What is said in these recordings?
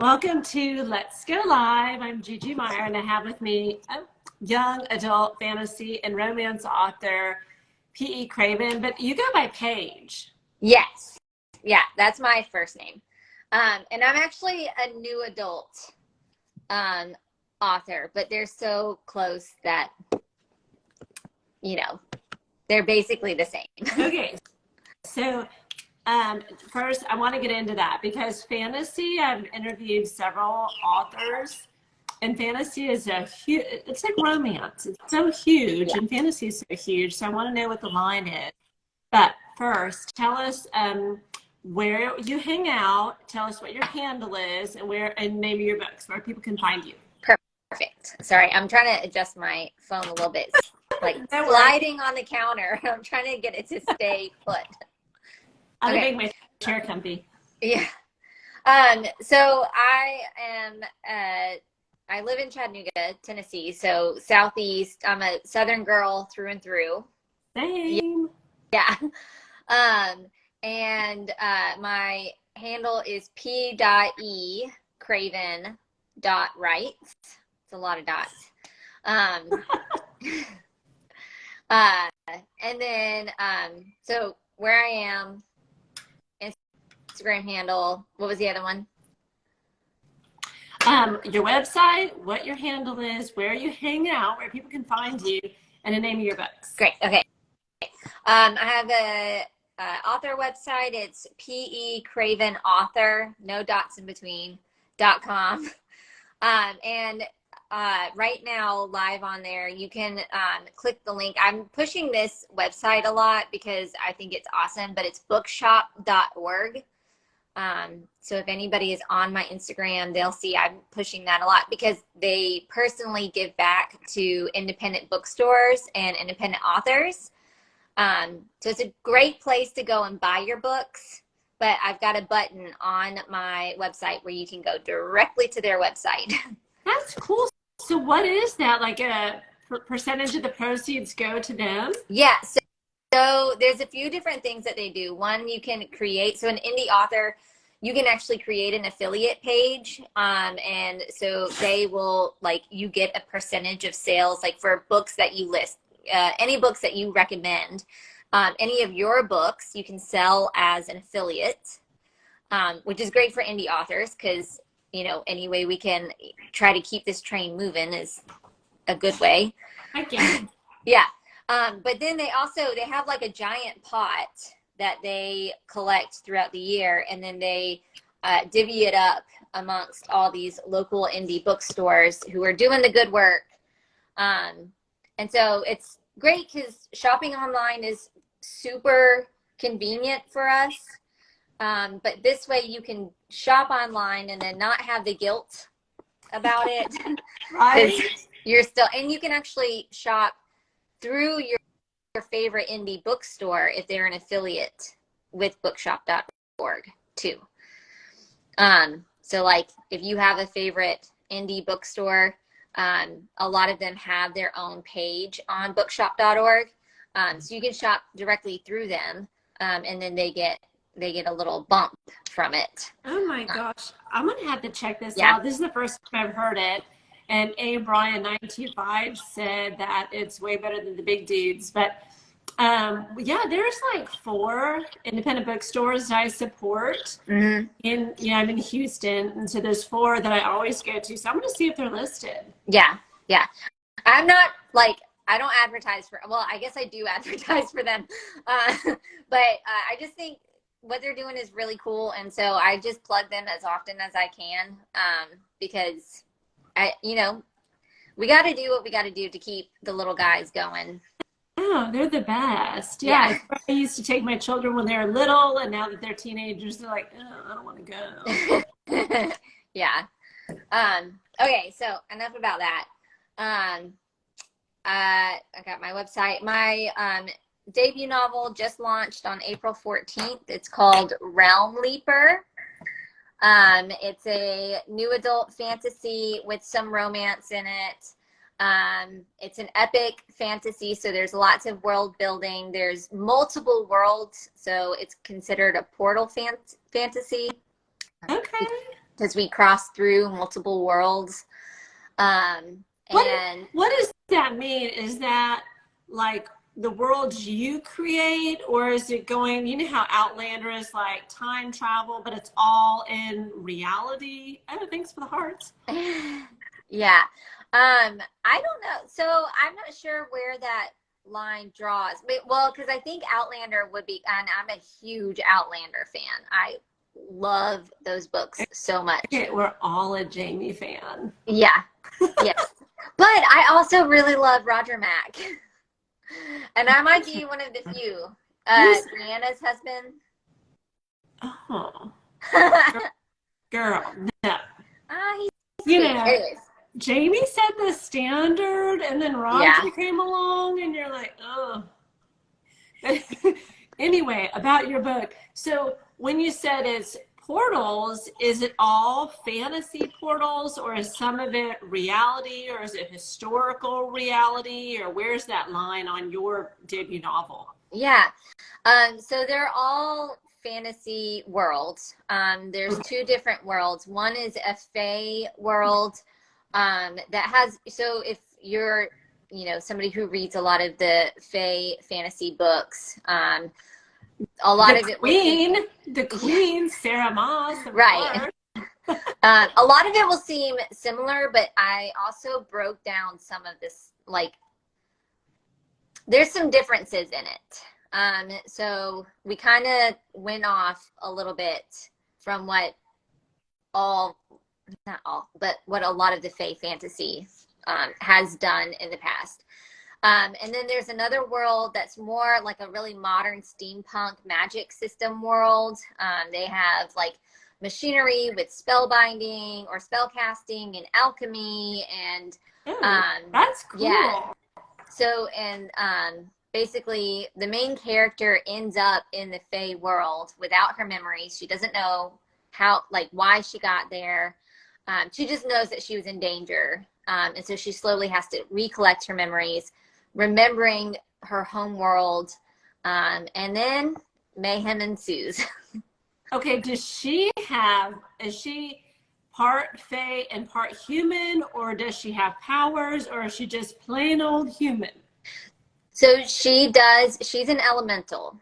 Welcome to Let's Go Live. I'm Gigi Meyer, and I have with me a young adult fantasy and romance author, P.E. Craven, but you go by Paige. Yes. Yeah, that's my first name. And I'm actually a new adult author, but they're so close that, they're basically the same. Okay, so first I want to get into that because fantasy, I've interviewed several authors, and fantasy is it's like romance. It's so huge, Yeah. and fantasy is so huge, so I want to know what the line is. But first, tell us where you hang out, tell us what your handle is, and name your books, where people can find you. Perfect. Sorry, I'm trying to adjust my phone a little bit. It's like Don't sliding on the counter. I'm trying to get it to stay put. I'm Okay. gonna make my chair comfy. Yeah. So I live in Chattanooga, Tennessee, so Southeast. I'm a Southern girl through and through. Same. Yeah. And my handle is p.e craven.writes. It's a lot of dots. And then so where I am, Instagram handle, what was the other one? Your website, what your handle is, where you hang out, where people can find you, and the name of your books. Great. Okay. I have a author website. It's P.E. Craven Author, no dots in between, .com. And right now, live on there, you can click the link. I'm pushing this website a lot because I think it's awesome, but it's bookshop.org. So if anybody is on my Instagram, they'll see I'm pushing that a lot because they personally give back to independent bookstores and independent authors. So it's a great place to go and buy your books, but I've got a button on my website where you can go directly to their website. That's cool. So what is that? Like a percentage of the proceeds go to them? Yeah. So there's a few different things that they do. One, you can create, so an indie author, you can actually create an affiliate page. And so they will, like, you get a percentage of sales, like for books that you list, any books that you recommend, any of your books you can sell as an affiliate, which is great for indie authors because, any way we can try to keep this train moving is a good way. Okay. Yeah. But then they have like a giant pot that they collect throughout the year, and then they divvy it up amongst all these local indie bookstores who are doing the good work. And so it's great because shopping online is super convenient for us. But this way you can shop online and then not have the guilt about it. Right. You're still, and you can actually shop through your favorite indie bookstore if they're an affiliate with bookshop.org too. So like if you have a favorite indie bookstore, a lot of them have their own page on bookshop.org. So you can shop directly through them, and then they get a little bump from it. Oh my gosh. I'm going to have to check this Yeah. out. This is the first time I've heard it. And A. Brian 925 said that it's way better than the big dudes. But yeah, there's like 4 independent bookstores that I support. Mm-hmm. I'm in Houston, and so there's 4 that I always go to. So I'm going to see if they're listed. Yeah. I'm not like, I don't advertise for, well, I guess I do advertise for them. But I just think what they're doing is really cool. And so I just plug them as often as I can, because we got to do what we got to do to keep the little guys going. Oh, they're the best. Yeah. I used to take my children when they were little, and now that they're teenagers, they're like, oh, I don't want to go. Yeah. Okay, so enough about that. I got my website. My debut novel just launched on April 14th. It's called Realm Leaper. It's a new adult fantasy with some romance in it. It's an epic fantasy, so there's lots of world building. There's multiple worlds, so it's considered a portal fantasy. Okay. because we cross through multiple worlds. And what does that mean? Is that like the worlds you create, or is it going, you know how Outlander is like time travel, but it's all in reality? Oh, thanks for the hearts. yeah. I don't know. So I'm not sure where that line draws. But, well, because I think Outlander would be, and I'm a huge Outlander fan. I love those books so much. Okay, we're all a Jamie fan. Yeah. Yes. But I also really love Roger Mack. And I might be one of the few. Brianna's husband. Oh. Girl, no. He's you sweet. know, Anyways. Jamie set the standard, and then Roger came along, and you're like, oh. Anyway, about your book. So when you said it's portals, is it all fantasy portals, or is some of it reality, or is it historical reality, or where's that line on your debut novel? Yeah. So they're all fantasy worlds. There's two different worlds. One is a fae world that has, so if you're, you know, somebody who reads a lot of the fae fantasy books, a lot of it the queen Sarah Moss, right. A lot of it will seem similar, but I also broke down some of this, like there's some differences in it. So we kind of went off a little bit from what not all, but what a lot of the fae fantasy has done in the past. And then there's another world that's more like a really modern steampunk magic system world. They have like machinery with spellbinding or spellcasting and alchemy and that's cool. Yeah. So and basically the main character ends up in the fae world without her memories. She doesn't know how, like, why she got there. She just knows that she was in danger. And so she slowly has to recollect her memories, remembering her home world. And then mayhem ensues. Okay, is she part fae and part human, or does she have powers, or is she just plain old human? So she's an elemental,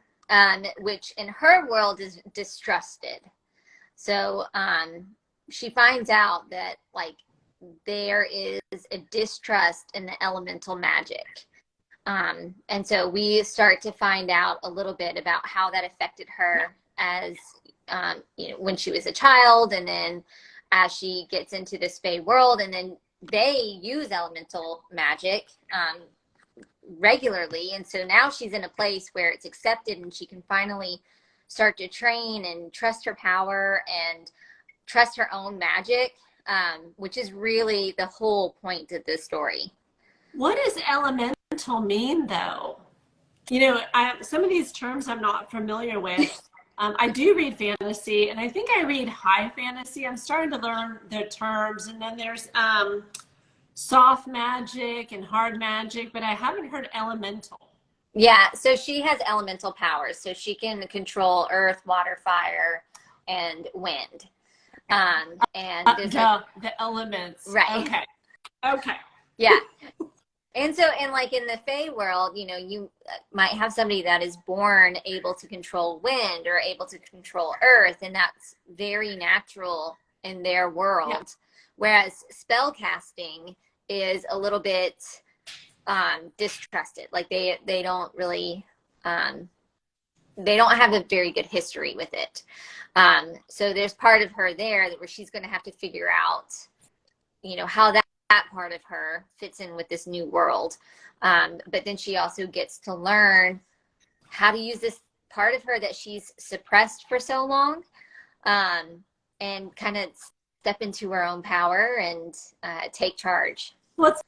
which in her world is distrusted. So she finds out that like there is a distrust in the elemental magic. And so we start to find out a little bit about how that affected her as, you know, when she was a child, and then as she gets into this fae world, and then they use elemental magic regularly. And so now she's in a place where it's accepted, and she can finally start to train and trust her power and trust her own magic, which is really the whole point of this story. What does elemental mean, though? You know, some of these terms I'm not familiar with. I do read fantasy, and I think I read high fantasy. I'm starting to learn the terms, and then there's soft magic and hard magic, but I haven't heard elemental. Yeah, so she has elemental powers, so she can control earth, water, fire, and wind. And the elements, right? Okay. Yeah. And so, and like in the fae world, you know, you might have somebody that is born able to control wind or able to control earth, and that's very natural in their world. Yeah. Whereas spellcasting is a little bit distrusted. Like they don't really, they don't have a very good history with it. So there's part of her there where she's going to have to figure out, you know, how that part of her fits in with this new world. But then she also gets to learn how to use this part of her that she's suppressed for so long, and kind of step into her own power and take charge. Well, it's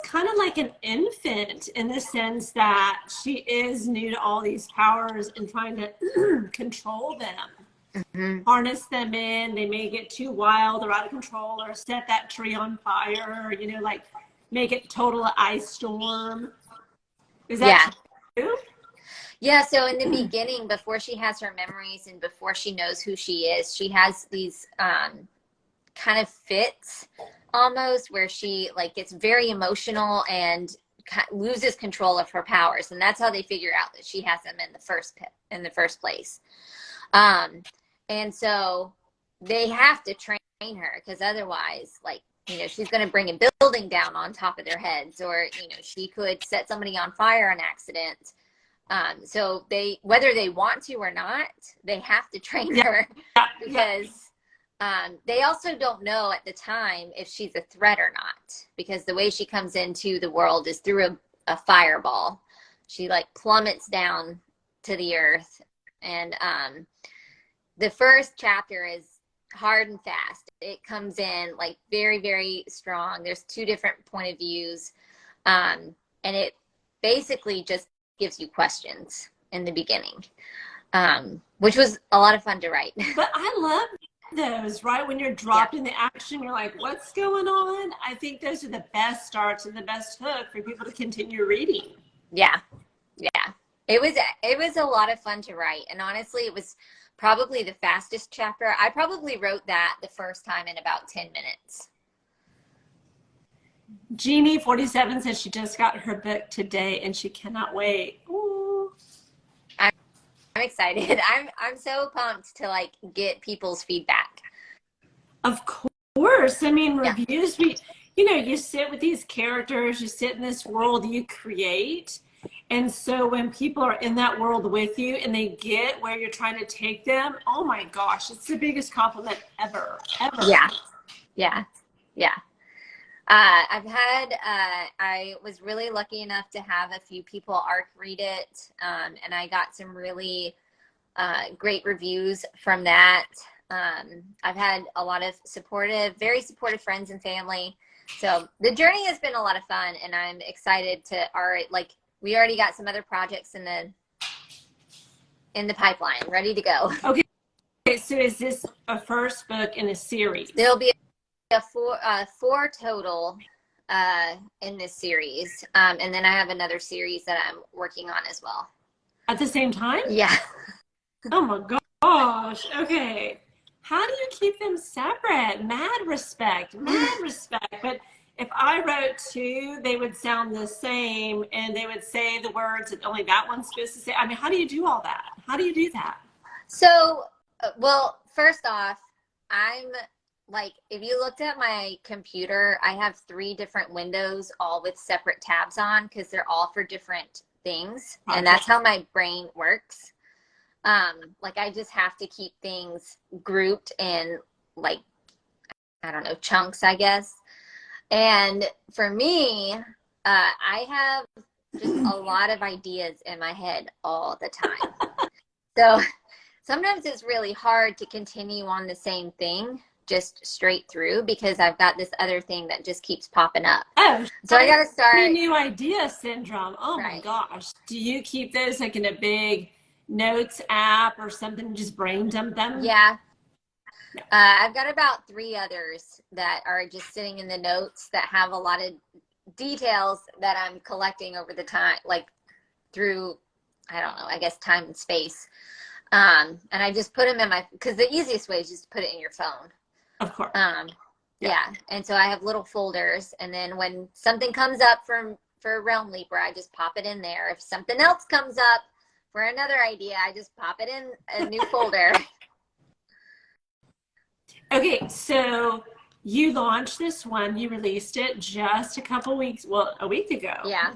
kind of like an infant in the sense that she is new to all these powers and trying to control them. Mm-hmm. Harness them in. They may get too wild or out of control, or set that tree on fire, or, you know, like make it total ice storm. Is that true? Yeah, so in the beginning, before she has her memories and before she knows who she is, she has these kind of fits almost, where she like gets very emotional and loses control of her powers, and that's how they figure out that she has them in the first place. And so they have to train her, because otherwise, like, you know, she's going to bring a building down on top of their heads, or, you know, she could set somebody on fire on accident. So whether they want to or not, they have to train her, because they also don't know at the time if she's a threat or not, because the way she comes into the world is through a fireball. She like plummets down to the earth. And the first chapter is hard and fast. It comes in like very, very strong. There's 2 different point of views. And it basically just gives you questions in the beginning, which was a lot of fun to write. But I love those, right? When you're dropped in the action, you're like, what's going on? I think those are the best starts and the best hook for people to continue reading. Yeah. It was a lot of fun to write. And honestly, it was probably the fastest chapter. I probably wrote that the first time in about 10 minutes. Jeannie 47 says she just got her book today and she cannot wait. Ooh. I'm excited. I'm so pumped to like get people's feedback. Of course. I mean, reviews, you sit with these characters, you sit in this world you create. And so when people are in that world with you and they get where you're trying to take them, oh my gosh, it's the biggest compliment ever. Yeah. I was really lucky enough to have a few people ARC read it. And I got some really great reviews from that. I've had a lot of very supportive friends and family. So the journey has been a lot of fun, and I'm excited to we already got some other projects in the pipeline, ready to go. Okay, so is this a first book in a series? There'll be a four total in this series, and then I have another series that I'm working on as well. At the same time? Yeah. Oh my gosh. Okay. How do you keep them separate? Mad respect. But if I wrote 2, they would sound the same and they would say the words that only that one's supposed to say. I mean, how do you do all that? How do you do that? So, well, first off, I'm like, if you looked at my computer, I have 3 different windows, all with separate tabs on, because they're all for different things. And that's how my brain works. Like, I just have to keep things grouped in, like, I don't know, chunks, I guess. And for me, I have just a lot of ideas in my head all the time. So sometimes it's really hard to continue on the same thing just straight through, because I've got this other thing that just keeps popping up. Oh, so I got to start. New idea syndrome. Oh my gosh. Do you keep those like in a big notes app or something, just brain dump them? Yeah. I've got about 3 others that are just sitting in the notes that have a lot of details that I'm collecting over the time, like through, I don't know, I guess time and space. And I just put them in because the easiest way is just to put it in your phone. Of course. Yeah. And so I have little folders, and then when something comes up for Realm Leaper, I just pop it in there. If something else comes up for another idea, I just pop it in a new folder. Okay, so you launched this one, you released it just a week ago. Yeah.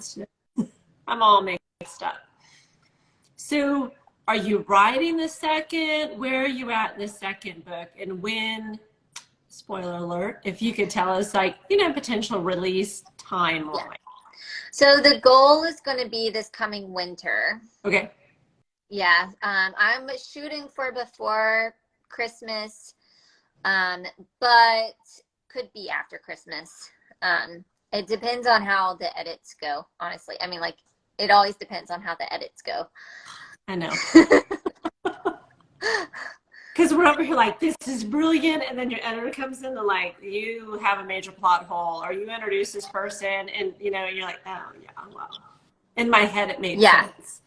I'm all mixed up. So are you writing the second? Where are you at in the second book? And when, spoiler alert, if you could tell us, like, potential release timeline. Yeah. So the goal is going to be this coming winter. Okay. Yeah. I'm shooting for before Christmas. But could be after Christmas. It depends on how the edits go, honestly. I mean, like, it always depends on how the edits go. I know. Because we're over here like, this is brilliant, and then your editor comes in and like, you have a major plot hole, or you introduce this person, and you're like, oh yeah, well. In my head it made sense.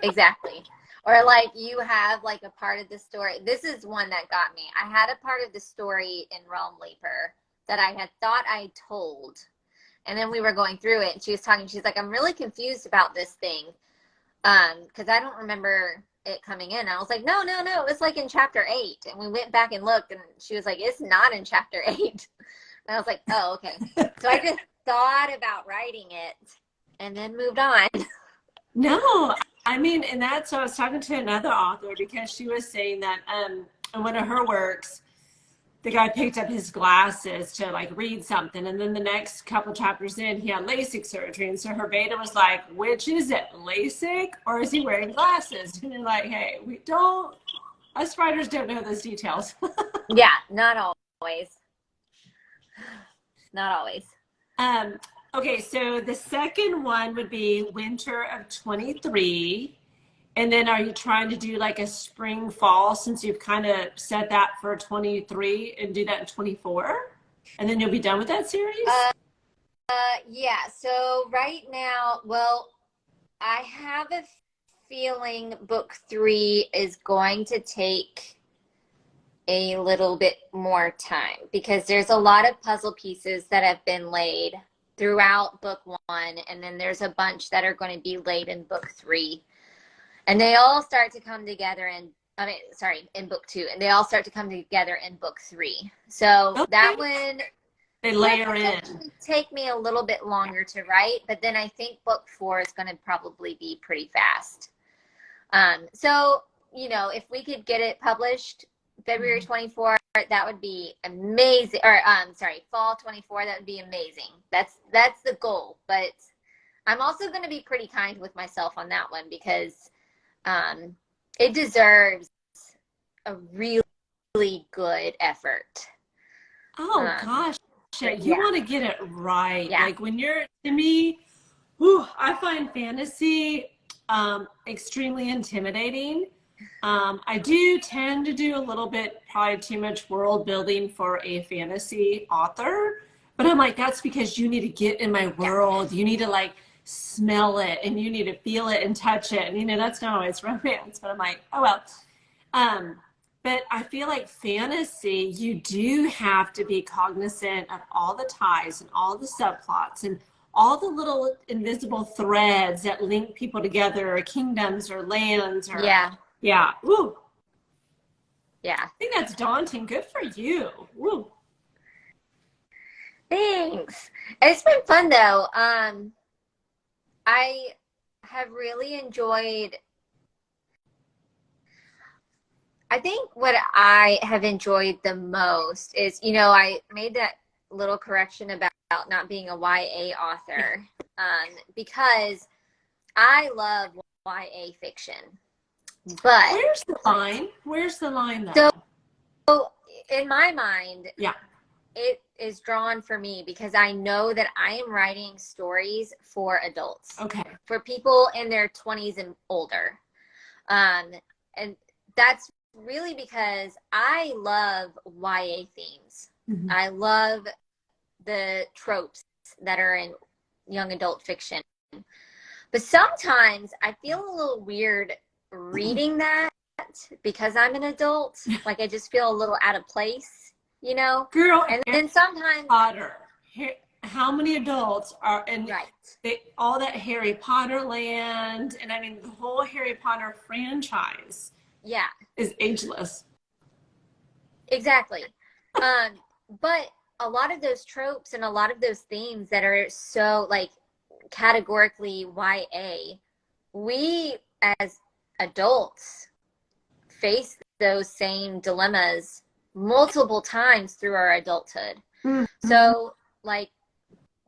Exactly. Or like you have like a part of the story. This is one that got me. I had a part of the story in Realm Leaper that I had thought I told. And then we were going through it and she was talking. She's like, I'm really confused about this thing. Because I don't remember it coming in. I was like, no. It was like in chapter 8. And we went back and looked and she was like, it's not in chapter 8. And I was like, oh, okay. So I just thought about writing it and then moved on. No, I mean, and that's, so I was talking to another author because she was saying that in one of her works, the guy picked up his glasses to like read something. And then the next couple chapters in, he had LASIK surgery. And so her beta was like, which is it, LASIK or is he wearing glasses? And you're like, hey, us writers don't know those details. Yeah, not always. Not always. Okay, so the second one would be winter of 23. And then are you trying to do like a spring fall since you've kind of set that for 23 and do that in 24? And then you'll be done with that series? Yeah, so right now, well, I have a feeling book 3 is going to take a little bit more time because there's a lot of puzzle pieces that have been laid throughout book 1, and then there's a bunch that are going to be laid in book 3. And they all start to come together in book 2, and they all start to come together in book 3. So Okay. that one, They layer in. Take me a little bit longer to write, but then I think book 4 is going to probably be pretty fast. So, if we could get it published February 24, that would be amazing. Or fall 24, that would be amazing. That's the goal. But I'm also going to be pretty kind with myself on that one because it deserves a really, really good effort. Oh gosh, you want to get it right. Yeah. Like when you're, to me, I find fantasy extremely intimidating. I do tend to do a little bit, probably too much world building for a fantasy author, but I'm like, that's because you need to get in my world. You need to like smell it and you need to feel it and touch it. And that's not always romance, but I'm like, oh well. But I feel like fantasy, you do have to be cognizant of all the ties and all the subplots and all the little invisible threads that link people together, or kingdoms or lands. Or, yeah. Woo. Yeah. I think that's daunting. Good for you. Woo. Thanks. It's been fun though. I have really enjoyed, I think what I have enjoyed the most is, I made that little correction about not being a YA author, because I love YA fiction. But where's the line? Where's the line though? So in my mind, yeah, it is drawn for me because I know that I am writing stories for adults. Okay. For people in their 20s and older. And that's really because I love YA themes. Mm-hmm. I love the tropes that are in young adult fiction. But sometimes I feel a little weird reading that because I'm an adult. Like I just feel a little out of place, Girl, and then sometimes Potter. How many adults are in all that Harry Potter land? And I mean, the whole Harry Potter franchise is ageless. Exactly. But a lot of those tropes and a lot of those themes that are so like categorically YA, we as adults face those same dilemmas multiple times through our adulthood. Mm-hmm. So like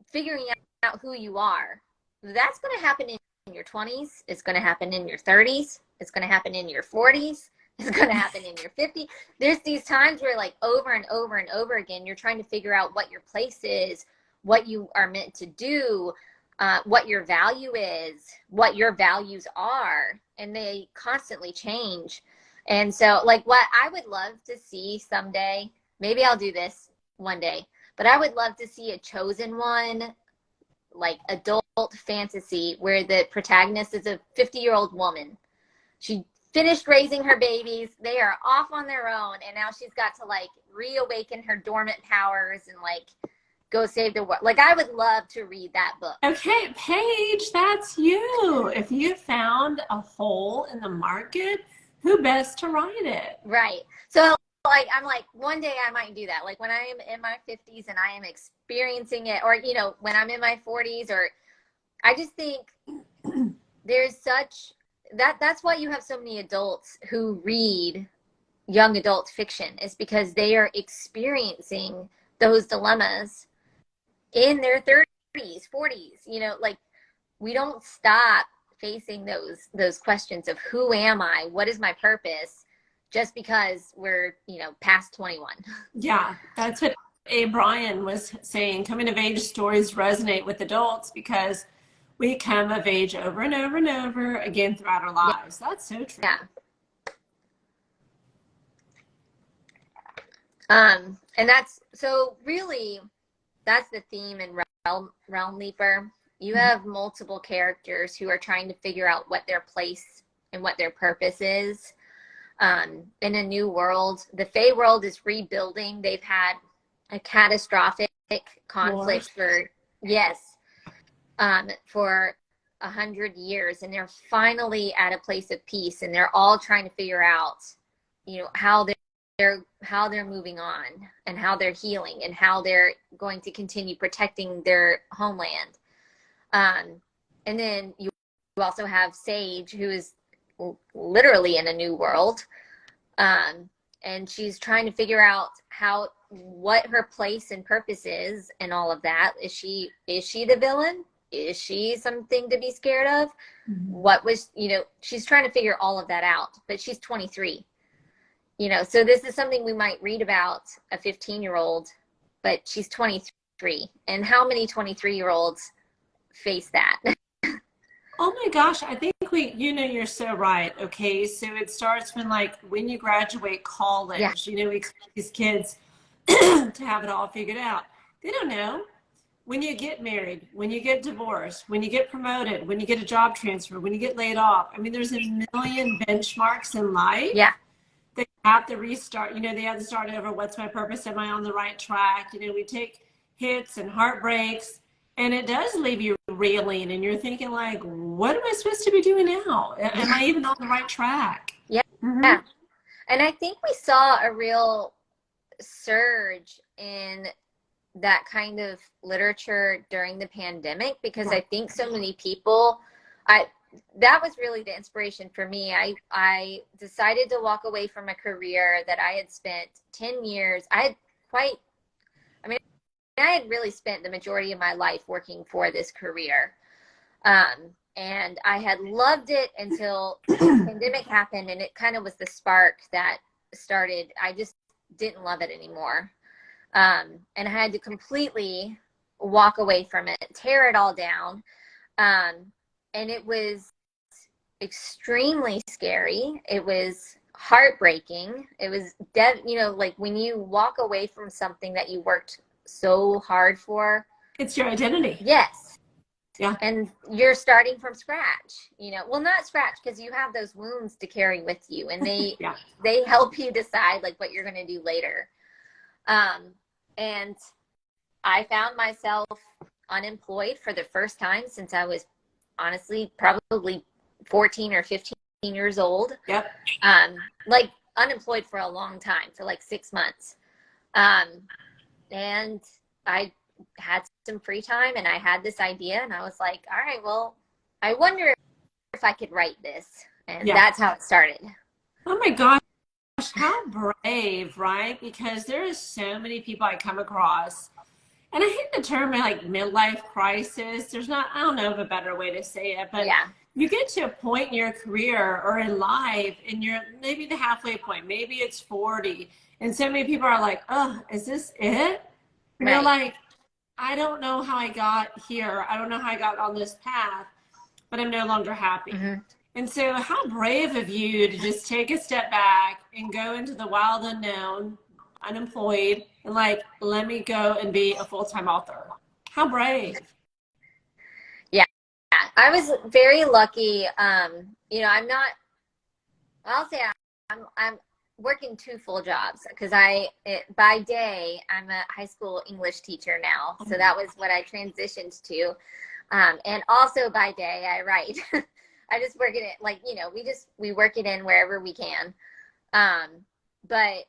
figuring out who you are, that's going to happen in your 20s. It's going to happen in your 30s. It's going to happen in your 40s. It's going to happen in your 50s. There's these times where like over and over and over again, you're trying to figure out what your place is, what you are meant to do, what your value is, what your values are, and they constantly change. And so like what I would love to see someday, maybe I'll do this one day, but I would love to see a chosen one, like adult fantasy where the protagonist is a 50-year-old woman. She finished raising her babies. They are off on their own, and now she's got to like reawaken her dormant powers and like go save the world. Like, I would love to read that book. Okay, Paige, that's you. If you found a hole in the market, who best to write it? Right. So like, I'm like, one day I might do that. Like when I am in my 50s and I am experiencing it, or, you know, when I'm in my 40s, or I just think there's such that's why you have so many adults who read young adult fiction, is because they are experiencing those dilemmas in their 30s, 40s. You know, like, we don't stop facing those questions of who am I, what is my purpose, just because we're, you know, past 21. Yeah, that's what A. Bryan was saying. Coming of age stories resonate with adults because we come of age over and over and over again throughout our lives. Yeah. That's so true. Yeah. And that's, so really, that's the theme in Realm Leaper. You have multiple characters who are trying to figure out what their place and what their purpose is in a new world. The Fey world is rebuilding. They've had a catastrophic conflict for 100 years, and they're finally at a place of peace, and they're all trying to figure out, you know, how they're moving on, and how they're healing, and how they're going to continue protecting their homeland. And then you also have Sage, who is literally in a new world, and she's trying to figure out what her place and purpose is, and all of that. Is she the villain? Is she something to be scared of? What was, you know, she's trying to figure all of that out, but she's 23. You know, so this is something we might read about a 15-year-old, but she's 23. And how many 23-year-olds face that? Oh my gosh, I think you're so right. Okay, so it starts when you graduate college, Yeah. You know, we expect these kids to have it all figured out. They don't know. When you get married, when you get divorced, when you get promoted, when you get a job transfer, when you get laid off, I mean, there's a million benchmarks in life. Yeah. They have to restart, you know, they have to start over. What's my purpose? Am I on the right track? You know, we take hits and heartbreaks, and it does leave you reeling, and you're thinking like, what am I supposed to be doing now? Am I even on the right track? Yeah. Yeah. And I think we saw a real surge in that kind of literature during the pandemic, because I think so many people, that was really the inspiration for me. I decided to walk away from a career that I had spent 10 years. I had really spent the majority of my life working for this career. And I had loved it until the pandemic happened, and it kind of was the spark that started. I just didn't love it anymore. And I had to completely walk away from it, tear it all down. And it was extremely scary. It was heartbreaking. It was you know, like when you walk away from something that you worked so hard for. It's your identity. Yes. Yeah. And you're starting from scratch, you know, well, not scratch, because you have those wounds to carry with you, and they, they help you decide like what you're going to do later. And I found myself unemployed for the first time since I was honestly probably 14 or 15 years old. Yep. Like unemployed for a long time, for like 6 months. And I had some free time, and I had this idea, and I was like, all right, well, I wonder if I could write this. And that's how it started. Oh my gosh, how brave, right? Because there are so many people I come across, and I hate the term like midlife crisis. There's not, I don't know of a better way to say it, but you get to a point in your career or in life, and you're maybe the halfway point, maybe it's 40. And so many people are like, oh, is this it? And they're like, I don't know how I got here. I don't know how I got on this path, but I'm no longer happy. And so how brave of you to just take a step back and go into the wild unknown, unemployed, and like, let me go and be a full-time author. How brave. Yeah. I was very lucky. You know, I'll say I'm working 2 full jobs because by day I'm a high school English teacher now, so that was what I transitioned to, and also by day I write. I just work it in, like, you know, we work it in wherever we can, but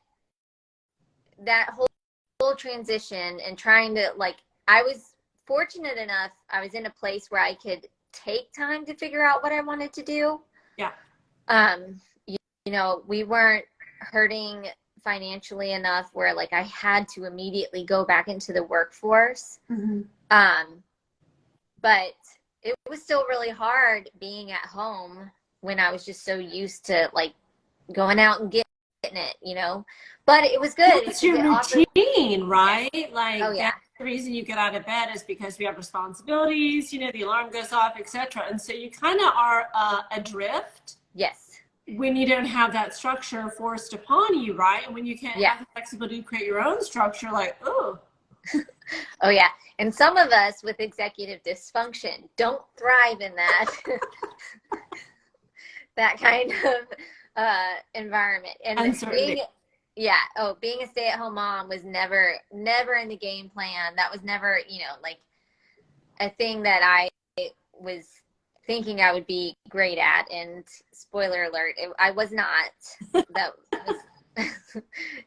that whole transition and trying to, like, I was fortunate enough, I was in a place where I could take time to figure out what I wanted to do. Yeah. You know, we weren't hurting financially enough where, like, I had to immediately go back into the workforce. Mm-hmm. But it was still really hard being at home when I was just so used to, like, going out and getting it, you know. But it was good. It's your routine, right? Yeah. Like, Oh, yeah. that's the reason you get out of bed is because we have responsibilities, you know, the alarm goes off, etc. And so you kind of are adrift. Yes. When you don't have that structure forced upon you, right? And when you can't have the flexibility to create your own structure, like, oh. Oh, yeah. And some of us with executive dysfunction don't thrive in that, that kind of environment. And being a stay-at-home mom was never in the game plan. That was never, you know, like, a thing that I was thinking I would be great at. And spoiler alert, I was not. That was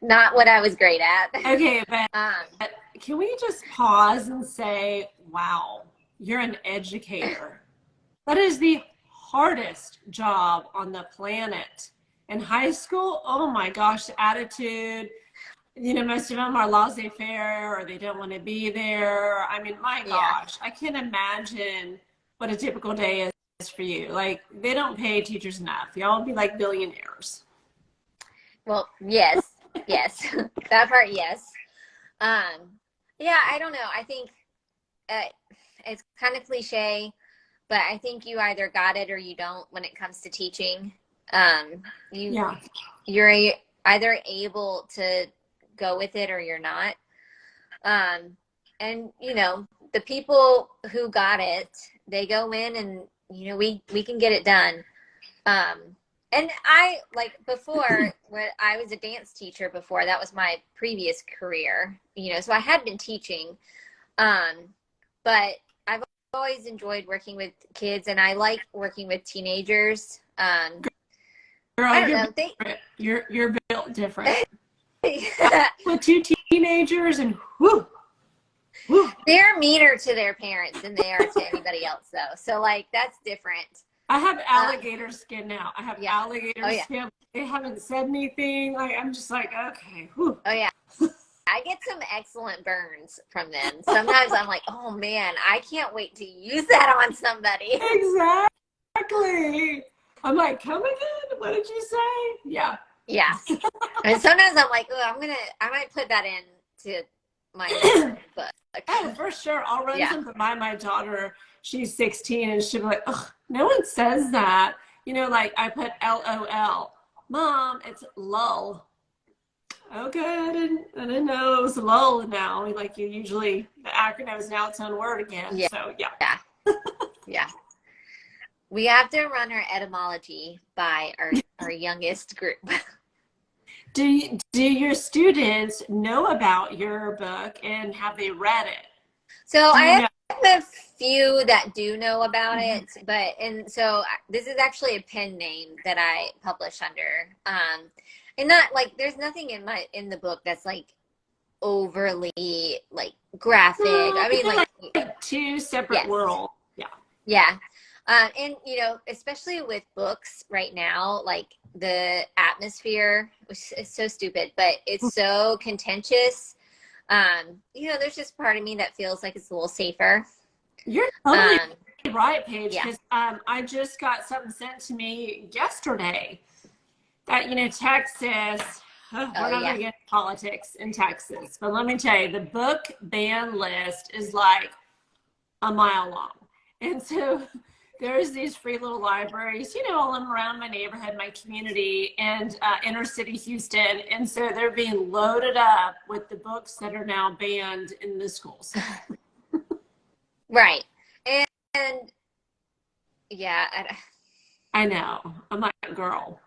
not what I was great at. Okay, but can we just pause and say, wow, you're an educator. That is the hardest job on the planet. In high school, oh my gosh, the attitude, you know, most of them are laissez-faire or they don't want to be there. I mean, my gosh, I can't imagine what a typical day is for you. Like, they don't pay teachers enough. Y'all would be like billionaires. Well, yes, that part, yes. Yeah, I don't know. I think it's kind of cliche, but I think you either got it or you don't when it comes to teaching. You're either able to go with it or you're not. And, you know, the people who got it, they go in and, you know, we can get it done. And I, like, before, when I was a dance teacher before, that was my previous career, you know, so I had been teaching. But I've always enjoyed working with kids, and I like working with teenagers. Girl, I don't know. You're built different. With 2 teenagers and whoo. They're meaner to their parents than they are to anybody else, though. So, like, that's different. I have alligator skin now. I have alligator yeah. skin. They haven't said anything. Like, I'm just like, okay. Whew. Oh, yeah. I get some excellent burns from them. Sometimes I'm like, oh, man, I can't wait to use that on somebody. Exactly. I'm like, come again? What did you say? Yeah. Yeah. And sometimes I'm like, oh, I might put that into my book. Oh, for sure. I'll run something by my daughter. She's 16 and she'll be like, ugh, no one says that. You know, like, I put LOL. Mom, it's lull. Okay, I didn't know it was lull now. Like, you usually, the acronym is now its own word again. Yeah. So, yeah. Yeah. We have to run our etymology by our youngest group. Do your students know about your book and have they read it? So I have a few that do know about it, so this is actually a pen name that I publish under. And not like, there's nothing in the book that's like overly like graphic. I mean, like 2 separate worlds. Yeah. Yeah. And, you know, especially with books right now, like, the atmosphere, which is so stupid, but it's so contentious. You know, there's just part of me that feels like it's a little safer. You're totally right, Paige, because I just got something sent to me yesterday that, you know, Texas, we're not going to get into politics in Texas, but let me tell you, the book ban list is like a mile long. And so there's these free little libraries, you know, all around my neighborhood, my community, and inner city Houston. And so they're being loaded up with the books that are now banned in the schools. Right. And yeah. I know. I'm like, girl,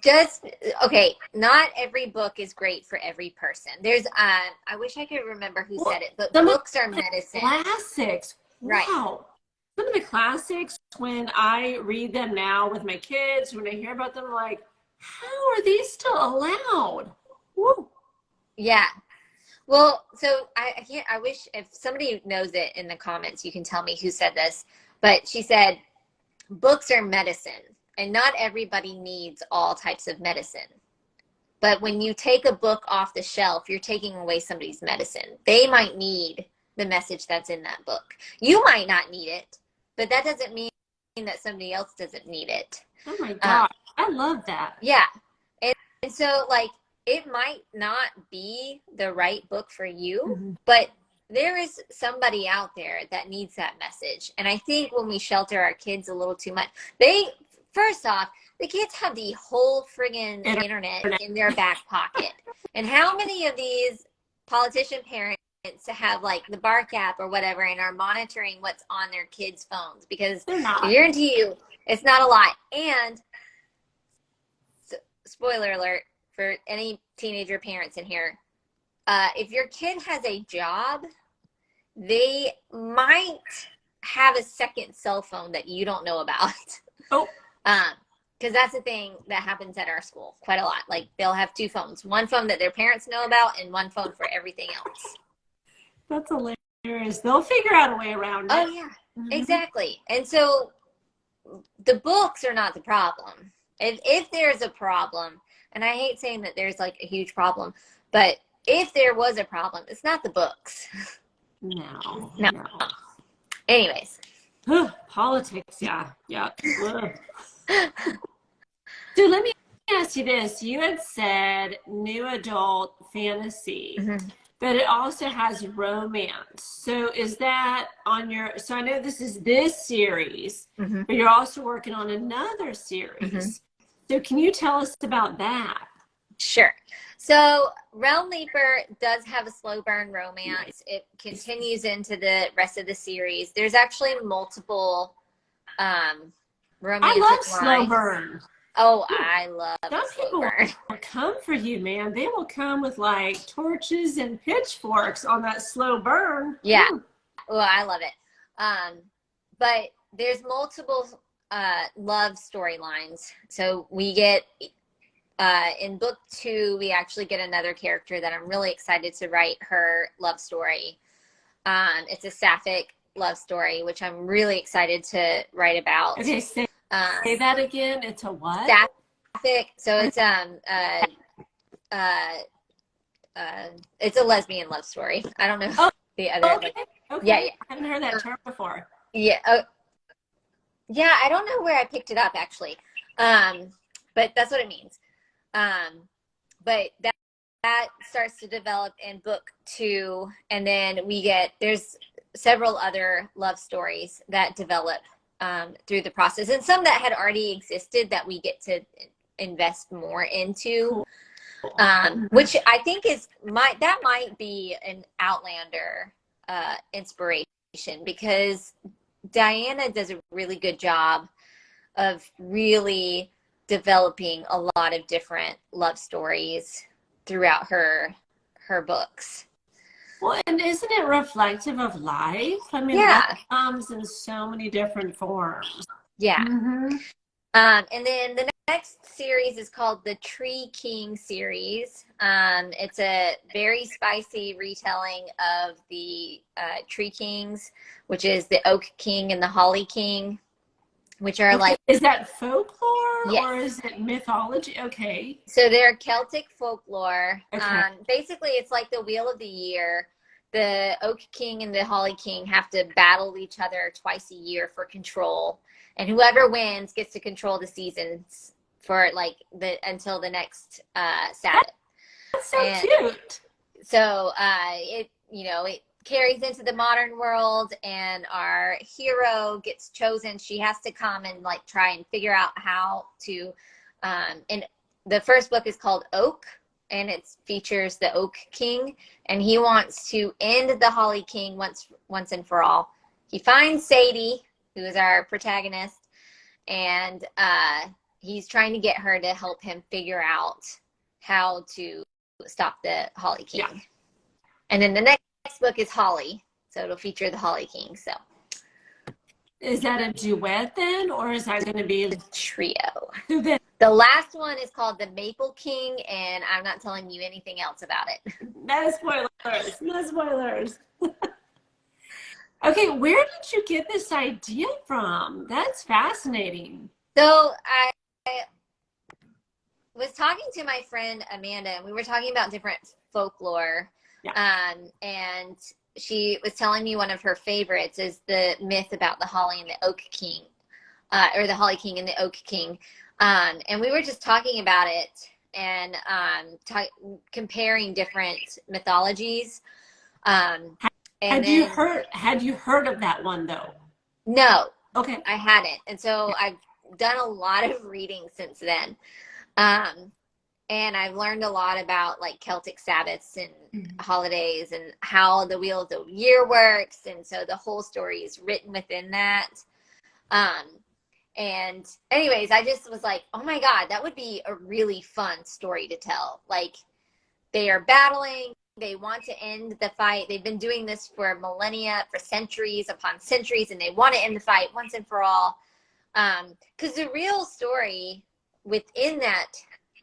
Just okay. Not every book is great for every person. There's I wish I could remember who said it, but books are medicine. Classics. Right. Wow. Some of the classics, when I read them now with my kids, when I hear about them, I'm like, how are these still allowed? Woo. Yeah. Well, so I wish if somebody knows it in the comments, you can tell me who said this. But she said, books are medicine, and not everybody needs all types of medicine. But when you take a book off the shelf, you're taking away somebody's medicine. They might need the message that's in that book. You might not need it, but that doesn't mean that somebody else doesn't need it. Oh my God. I love that. Yeah. And so, like, it might not be the right book for you, but there is somebody out there that needs that message. And I think when we shelter our kids a little too much, first off, the kids have the whole friggin' internet in their back pocket. And how many of these politician parents have like the Bark app or whatever and are monitoring what's on their kids' phones? Because I guarantee you it's not a lot. And spoiler alert for any teenager parents in here, if your kid has a job, they might have a second cell phone that you don't know about. Oh. Because that's the thing that happens at our school quite a lot. Like, they'll have two phones, one phone that their parents know about and one phone for everything else. That's hilarious. They'll figure out a way around it. Oh, yeah, exactly. And so the books are not the problem. If there's a problem, and I hate saying that there's like a huge problem, but if there was a problem, it's not the books. No. Anyways. Politics, yeah. So let me ask you this. You had said new adult fantasy, but it also has romance. So is that on your, so I know this is this series, but you're also working on another series. So can you tell us about that? Sure. So Realm Leaper does have a slow burn romance. It continues into the rest of the series. There's actually multiple romantic I love lines. slow burn. Oh, I love Some people will come for you, man. They will come with like torches and pitchforks on that slow burn. Yeah. Well, I love it. But there's multiple love storylines. So we get in book 2, we actually get another character that I'm really excited to write her love story. It's a sapphic love story, which I'm really excited to write about. Okay, say that again. It's a what? Sapphic. So it's it's a lesbian love story. I don't know the other. Okay. Okay. Yeah. I haven't heard that term before. Yeah. Yeah. I don't know where I picked it up actually, but that's what it means. But that starts to develop in book 2, and then there's several other love stories that develop through the process, and some that had already existed that we get to invest more into, which I think that might be an Outlander inspiration, because Diana does a really good job of really developing a lot of different love stories throughout her books. Well, and isn't it reflective of life? I mean, life comes in so many different forms. Yeah. And then the next series is called the Tree King series. It's a very spicy retelling of the Tree Kings, which is the Oak King and the Holly King, which are like... Is that folklore or is it mythology? Okay. So they're Celtic folklore. Okay. Basically, it's like the Wheel of the Year. The Oak King and the Holly King have to battle each other twice a year for control. And whoever wins gets to control the seasons for like until the next Sabbath. That's so cute. So it carries into the modern world, and our hero gets chosen. She has to come and like try and figure out how to. And the first book is called Oak, and it features the Oak King, and he wants to end the Holly King once and for all. He finds Sadie, who is our protagonist, and he's trying to get her to help him figure out how to stop the Holly King. Yeah. And then the next book is Holly, so it'll feature the Holly King. So is that a duet then, or is that going to be a trio? so then, The last one is called The Maple King, and I'm not telling you anything else about it. no spoilers, no spoilers. Okay, where did you get this idea from? That's fascinating. So I was talking to my friend Amanda, and we were talking about different folklore. Yeah. And she was telling me one of her favorites is the myth about the Holly and the Oak King, or the Holly King and the Oak King. And we were just talking about it and comparing different mythologies. Had you heard of that one though? No. Okay. I hadn't. And so I've done a lot of reading since then. And I've learned a lot about like Celtic Sabbaths and holidays and how the Wheel of the Year works. And so the whole story is written within that. And anyways, I just was like, oh my God, that would be a really fun story to tell. Like, they are battling. They want to end the fight. They've been doing this for millennia, for centuries upon centuries, and they want to end the fight once and for all. Because the real story within that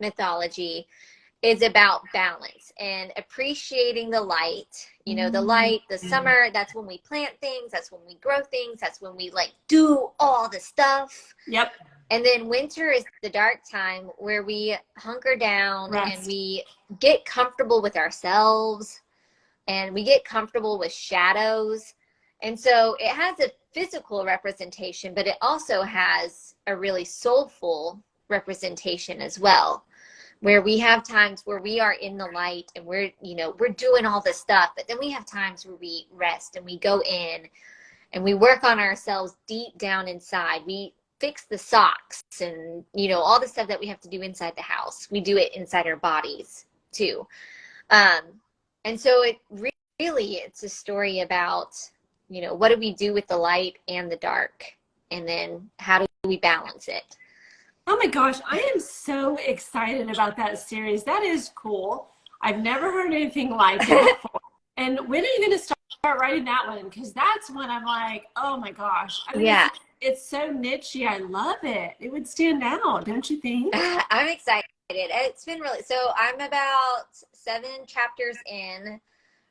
mythology is about balance and appreciating the light. You know, the light, the summer, that's when we plant things, that's when we grow things, that's when we like do all the stuff. Yep. And then winter is the dark time where we hunker down, Rest. and we get comfortable with ourselves, and we get comfortable with shadows. And so it has a physical representation, but it also has a really soulful representation as well, where we have times where we are in the light and we're doing all this stuff, but then we have times where we rest and we go in and we work on ourselves deep down inside. We fix the socks and, all the stuff that we have to do inside the house. We do it inside our bodies too. And so it really, it's a story about, what do we do with the light and the dark? And then how do we balance it? Oh my gosh, I am so excited about that series. That is cool. I've never heard anything like it before. And when are you going to start writing that one? Because that's when I'm like, oh my gosh. I mean, yeah. It's so nichey. I love it. It would stand out, don't you think? I'm excited. It's been really, so I'm about 7 chapters in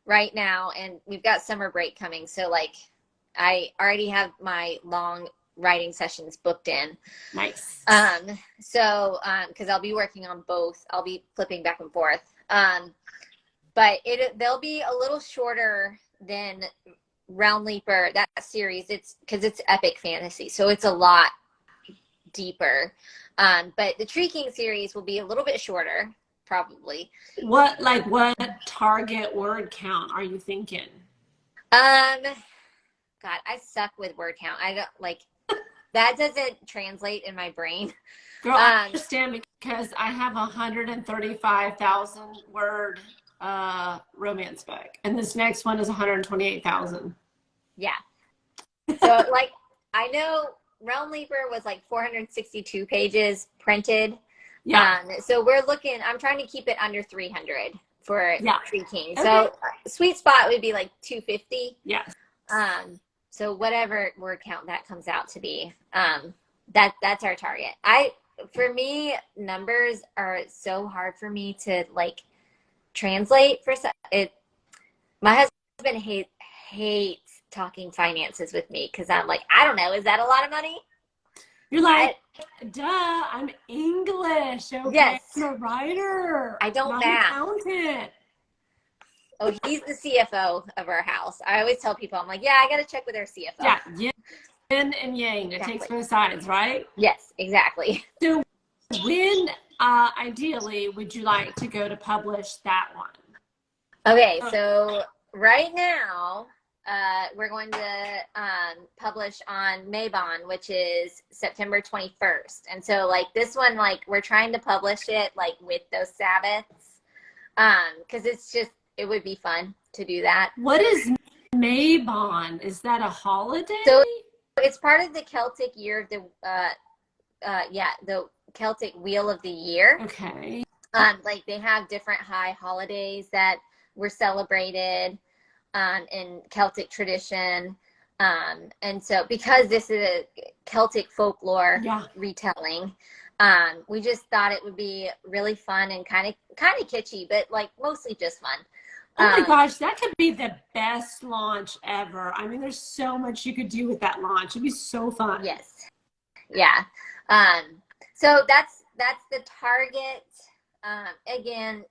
right now, and we've got summer break coming. So like, I already have my long writing sessions booked in. Nice. So because I'll be working on both. I'll be flipping back and forth. But they'll be a little shorter than Realm Leaper, that series. It's because it's epic fantasy, so it's a lot deeper. But the Tree King series will be a little bit shorter, probably. What target word count are you thinking? God, I suck with word count. I don't like that. Doesn't translate in my brain. Girl, I understand, because I have 135,000 word romance book, and this next one is 128,000. Yeah. So like, I know Realm Leaper was like 462 pages printed. Yeah. So I'm trying to keep it under 300 for Tree King. Okay. So sweet spot would be like 250. Yes. So whatever word count that comes out to be, that's our target. For me, numbers are so hard for me to like translate my husband hates talking finances with me, because I'm like, I don't know, is that a lot of money? You're like, duh, I'm English. Okay. Yes. I'm a writer. I don't not math. An accountant. Oh, he's the CFO of our house. I always tell people, I'm like, yeah, I got to check with our CFO. Yeah, yin and yang. It takes both sides, right? Yes, exactly. So when, ideally, would you like to go to publish that one? Okay, so right now, we're going to publish on Mabon, which is September 21st. And so like this one, like we're trying to publish it like with those Sabbaths, because it would be fun to do that. What is Mabon? Is that a holiday? So it's part of the Celtic year of the the Celtic Wheel of the Year. Okay. Like they have different high holidays that were celebrated in Celtic tradition. And so because this is a Celtic folklore retelling, we just thought it would be really fun and kind of kitschy, but like mostly just fun. Oh my gosh, that could be the best launch ever. I mean, there's so much you could do with that launch. It'd be so fun. Yes. Yeah. So that's the target. Again,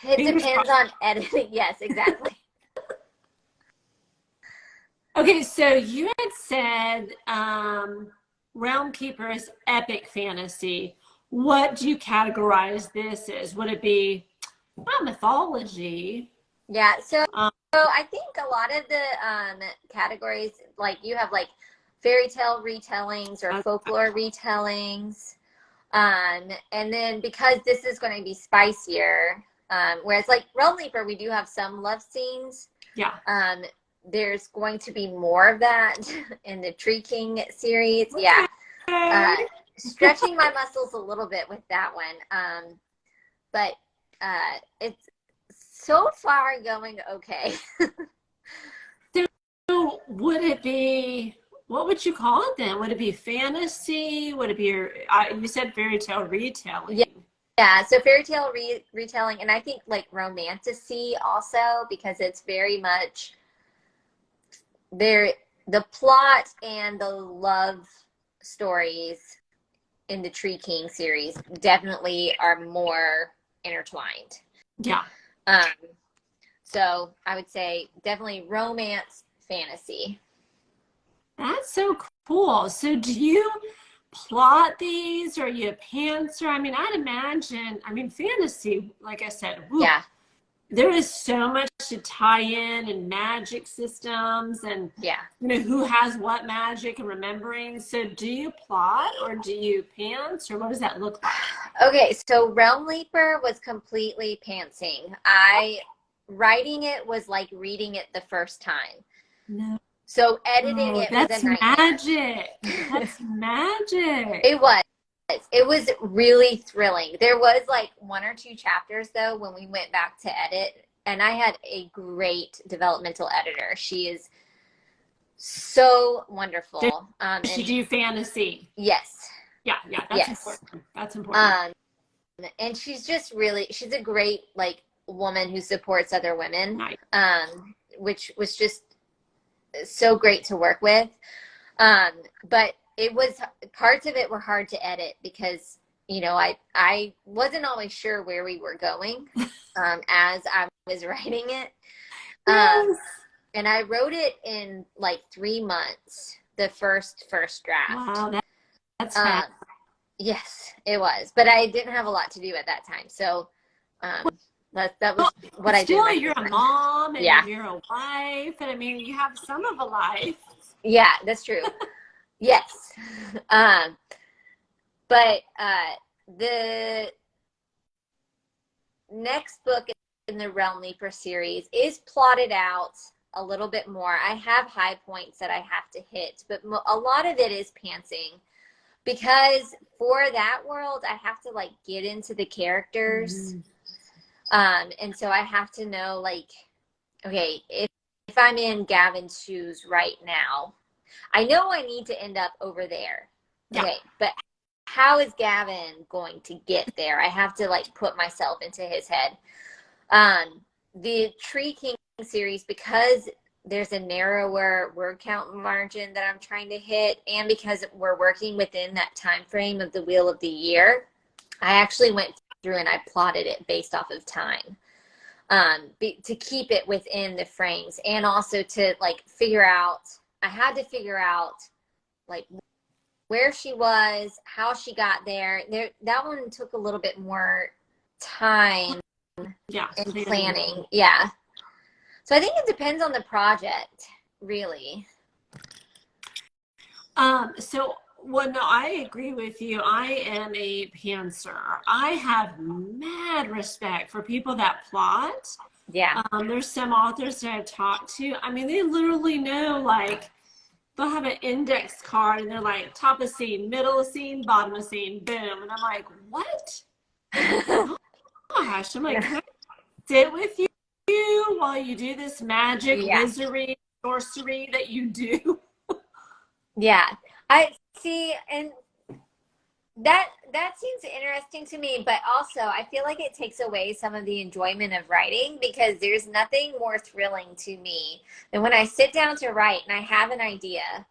it depends on editing. Yes, exactly. Okay, so you had said Realm Keeper is epic fantasy. What do you categorize this as? Would it be not mythology? Yeah, so I think a lot of the categories, like you have like fairy tale retellings or folklore retellings. And then because this is going to be spicier, whereas like Realm Leaper, we do have some love scenes. Yeah. There's going to be more of that in the Tree King series. Okay. Yeah. Stretching my muscles a little bit with that one. But it's so far going okay. So would it be, what would you call it then? Would it be fantasy? Would it be you said fairy tale retelling? Yeah, so fairy tale retelling, and I think like romantasy also, because it's very much the plot and the love stories in the Tree King series definitely are more intertwined. Yeah. So I would say definitely romance fantasy. That's so cool. So do you plot these, or are you a pantser? I mean, I'd imagine, fantasy, like I said, yeah, there is so much to tie in, and magic systems, and who has what magic and remembering. So do you plot, or do you pants, or what does that look like? Okay, so Realm Leaper was completely pantsing. Writing it was like reading it the first time. No. So editing it was a nightmare. Magic. That's magic. It was. It was really thrilling. There was like 1 or 2 chapters though when we went back to edit, and I had a great developmental editor. She is so wonderful. Did she do fantasy? Yes. Yeah, that's important. That's important. And she's a great like woman who supports other women. Nice. Which was just so great to work with. But it was, parts of it were hard to edit because, I wasn't always sure where we were going as I was writing it. Yes. And I wrote it in like 3 months, the first draft. Wow, that's fast. Yes, it was. But I didn't have a lot to do at that time. So that was what I did. Still, you're a mom, and you're a wife, and you have some of a life. Yeah, that's true. Yes. But the next book in the Realm Leaper series is plotted out a little bit more. I have high points that I have to hit, but a lot of it is pantsing, because for that world, I have to like get into the characters. Mm-hmm. And so I have to know, like, okay, if I'm in Gavin's shoes right now, I know I need to end up over there. Yeah. Okay, but how is Gavin going to get there? I have to like put myself into his head. The Tree King series, because there's a narrower word count margin that I'm trying to hit, and because we're working within that time frame of the Wheel of the Year, I actually went through and I plotted it based off of time, to keep it within the frames, and also to like I had to figure out like where she was, how she got there. That one took a little bit more time and planning. Yeah. So I think it depends on the project, really. Well, no, I agree with you. I am a pantser. I have mad respect for people that plot. Yeah. There's some authors that I've talked to. I mean, they literally know, like, they'll have an index card and they're like, top of scene, middle of scene, bottom of scene, boom. And I'm like, what? Gosh. I'm like, can I sit with you while you do this magic, Yeah. wizardry, sorcery that you do? Yeah. I see, and that seems interesting to me, but also I feel like it takes away some of the enjoyment of writing, because there's nothing more thrilling to me than when I sit down to write and I have an idea,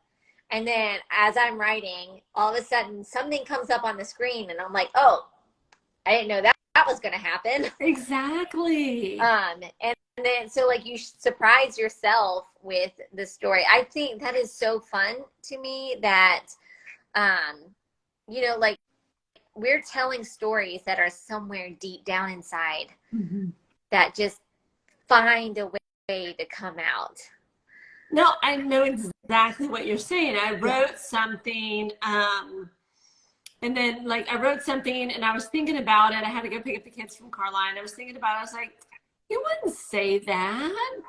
and then as I'm writing, all of a sudden something comes up on the screen and I'm like, oh, I didn't know that was going to happen. Exactly. And then so like you surprise yourself with the story. I think that is so fun to me that like we're telling stories that are somewhere deep down inside that just find a way to come out. No, I know exactly what you're saying. I wrote something, and then like I wrote something and I was thinking about it. I had to go pick up the kids from Carline. I was thinking about it. I was like, you wouldn't say that.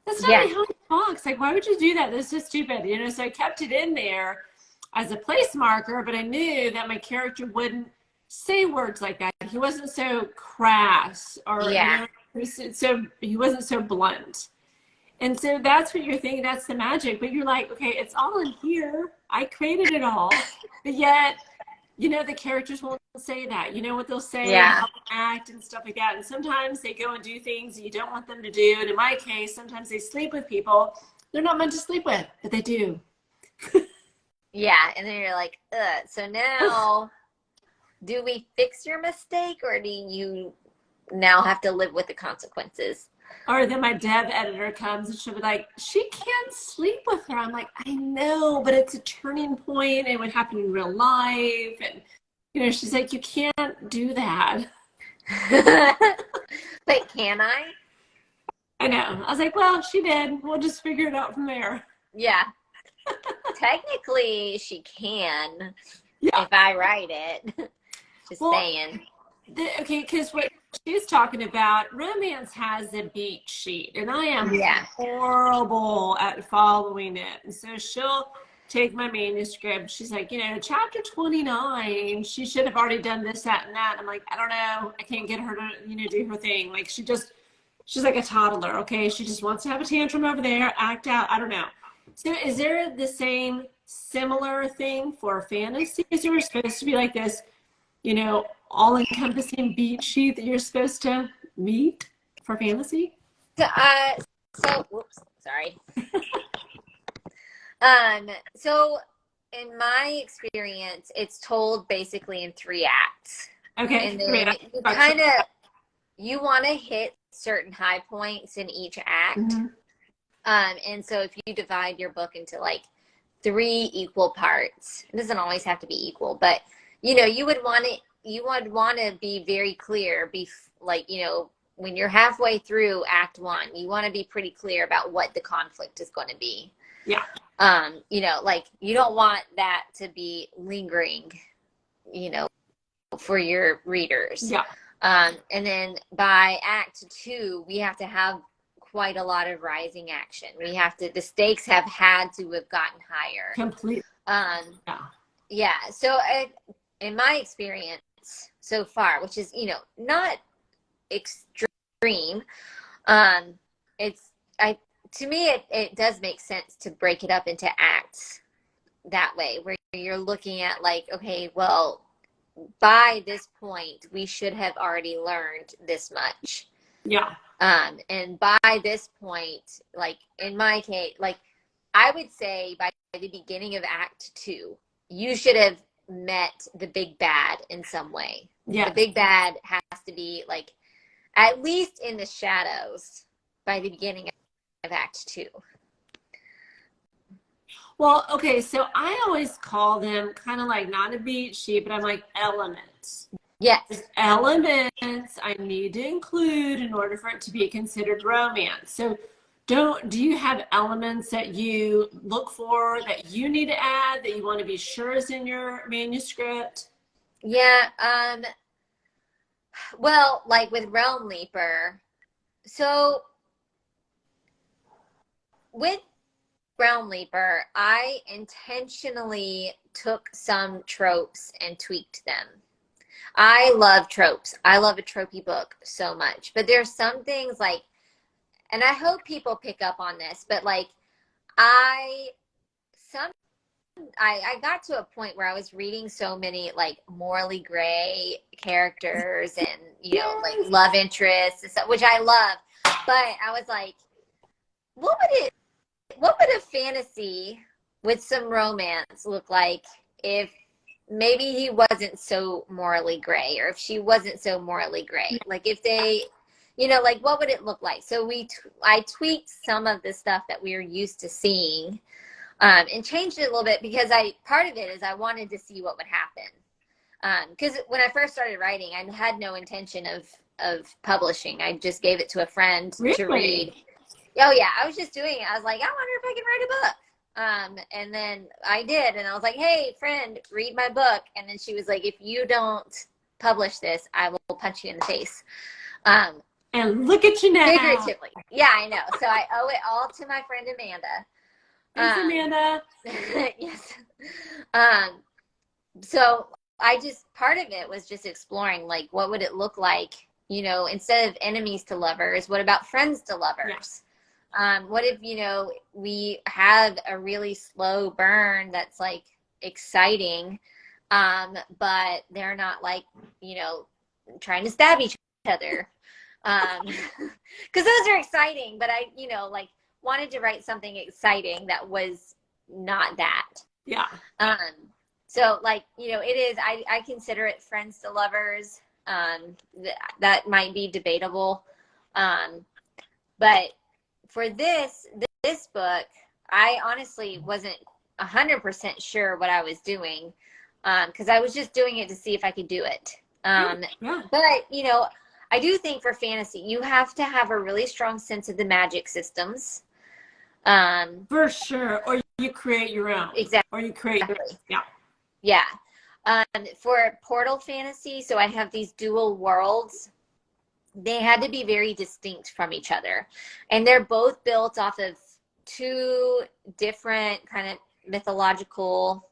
That's not how he talks. Like, why would you do that? That's just stupid. So I kept it in there as a place marker, but I knew that my character wouldn't say words like that. He wasn't so crass, or so he wasn't so blunt. And so that's what you're thinking, that's the magic. But you're like, okay, it's all in here. I created it all. But yet, the characters won't say that. You know what they'll say, how they act and stuff like that. And sometimes they go and do things you don't want them to do. And in my case, sometimes they sleep with people they're not meant to sleep with, but they do. Yeah, and then you're like, ugh. So now, do we fix your mistake, or do you now have to live with the consequences? Or then my dev editor comes and she'll be like, she can't sleep with her. I'm like, I know, but it's a turning point. And it would happen in real life. And, she's like, you can't do that. But can I? I know. I was like, well, she did. We'll just figure it out from there. Yeah. Technically, she can if I write it. Just saying. Okay, because what she's talking about, romance has a beat sheet, and I am horrible at following it. And so she'll take my manuscript. She's like, chapter 29, she should have already done this, that, and that. I'm like, I don't know. I can't get her to, do her thing. Like, she's like a toddler, okay? She just wants to have a tantrum over there, act out. I don't know. So is there the same similar thing for fantasy? Is there supposed to be like this, all-encompassing beat sheet that you're supposed to meet for fantasy? Whoops, sorry. So in my experience, it's told basically in 3 acts. Okay. And then you want to hit certain high points in each act. Mm-hmm. And so if you divide your book into like 3 equal parts, it doesn't always have to be equal, but you would want to be very clear, when you're halfway through act 1, you want to be pretty clear about what the conflict is going to be. Yeah. You don't want that to be lingering, for your readers. Yeah. And then by act 2, we have to have quite a lot of rising action. The stakes have had to have gotten higher. Completely. Yeah. So in my experience so far, which is, not extreme, to me, it does make sense to break it up into acts that way, where you're looking at like, okay, well, by this point, we should have already learned this much. Yeah. And by this point, like in my case, like I would say by the beginning of act 2, you should have met the big bad in some way. Yeah. The big bad has to be like at least in the shadows by the beginning of act 2. Well, okay, so I always call them kind of like not a beat sheet, but I'm like elements. Yes. There's elements I need to include in order for it to be considered romance. So do you have elements that you look for, that you need to add, that you want to be sure is in your manuscript? Yeah. Well, like with Realm Leaper, So with Realm Leaper, I intentionally took some tropes and tweaked them. I love tropes. I love a tropey book so much. But there's some things like, and I hope people pick up on this, but like I some I got to a point where I was reading so many like morally gray characters and like love interests and stuff, which I love. But I was like, what would a fantasy with some romance look like if maybe he wasn't so morally gray, or if she wasn't so morally gray? Like if they, like what would it look like? So I tweaked some of the stuff that we were used to seeing, and changed it a little bit because part of it is I wanted to see what would happen. Because when I first started writing, I had no intention of publishing. I just gave it to a friend to read. Oh yeah, I was just doing it. I was like, I wonder if I can write a book. And then I did, and I was like, hey, friend, read my book. And then she was like, if you don't publish this, I will punch you in the face. And look at you now. Figuratively. Yeah, I know. So I owe it all to my friend Amanda. Thanks, Amanda. Yes. So part of it was just exploring, like, what would it look like, instead of enemies to lovers, what about friends to lovers? Yeah. What if, we have a really slow burn that's like exciting, but they're not like, trying to stab each other. Because those are exciting, but I, like wanted to write something exciting that was not that. Yeah. So like, it is, I consider it friends to lovers. That might be debatable. But for this book, I honestly wasn't 100% sure what I was doing. Cause I was just doing it to see if I could do it. Yeah. But, I do think for fantasy, you have to have a really strong sense of the magic systems. For sure. Or you create your own. Exactly. Or you create, yeah. Yeah. For Portal Fantasy, so I have these dual worlds. They had to be very distinct from each other. And they're both built off of two different kind of mythological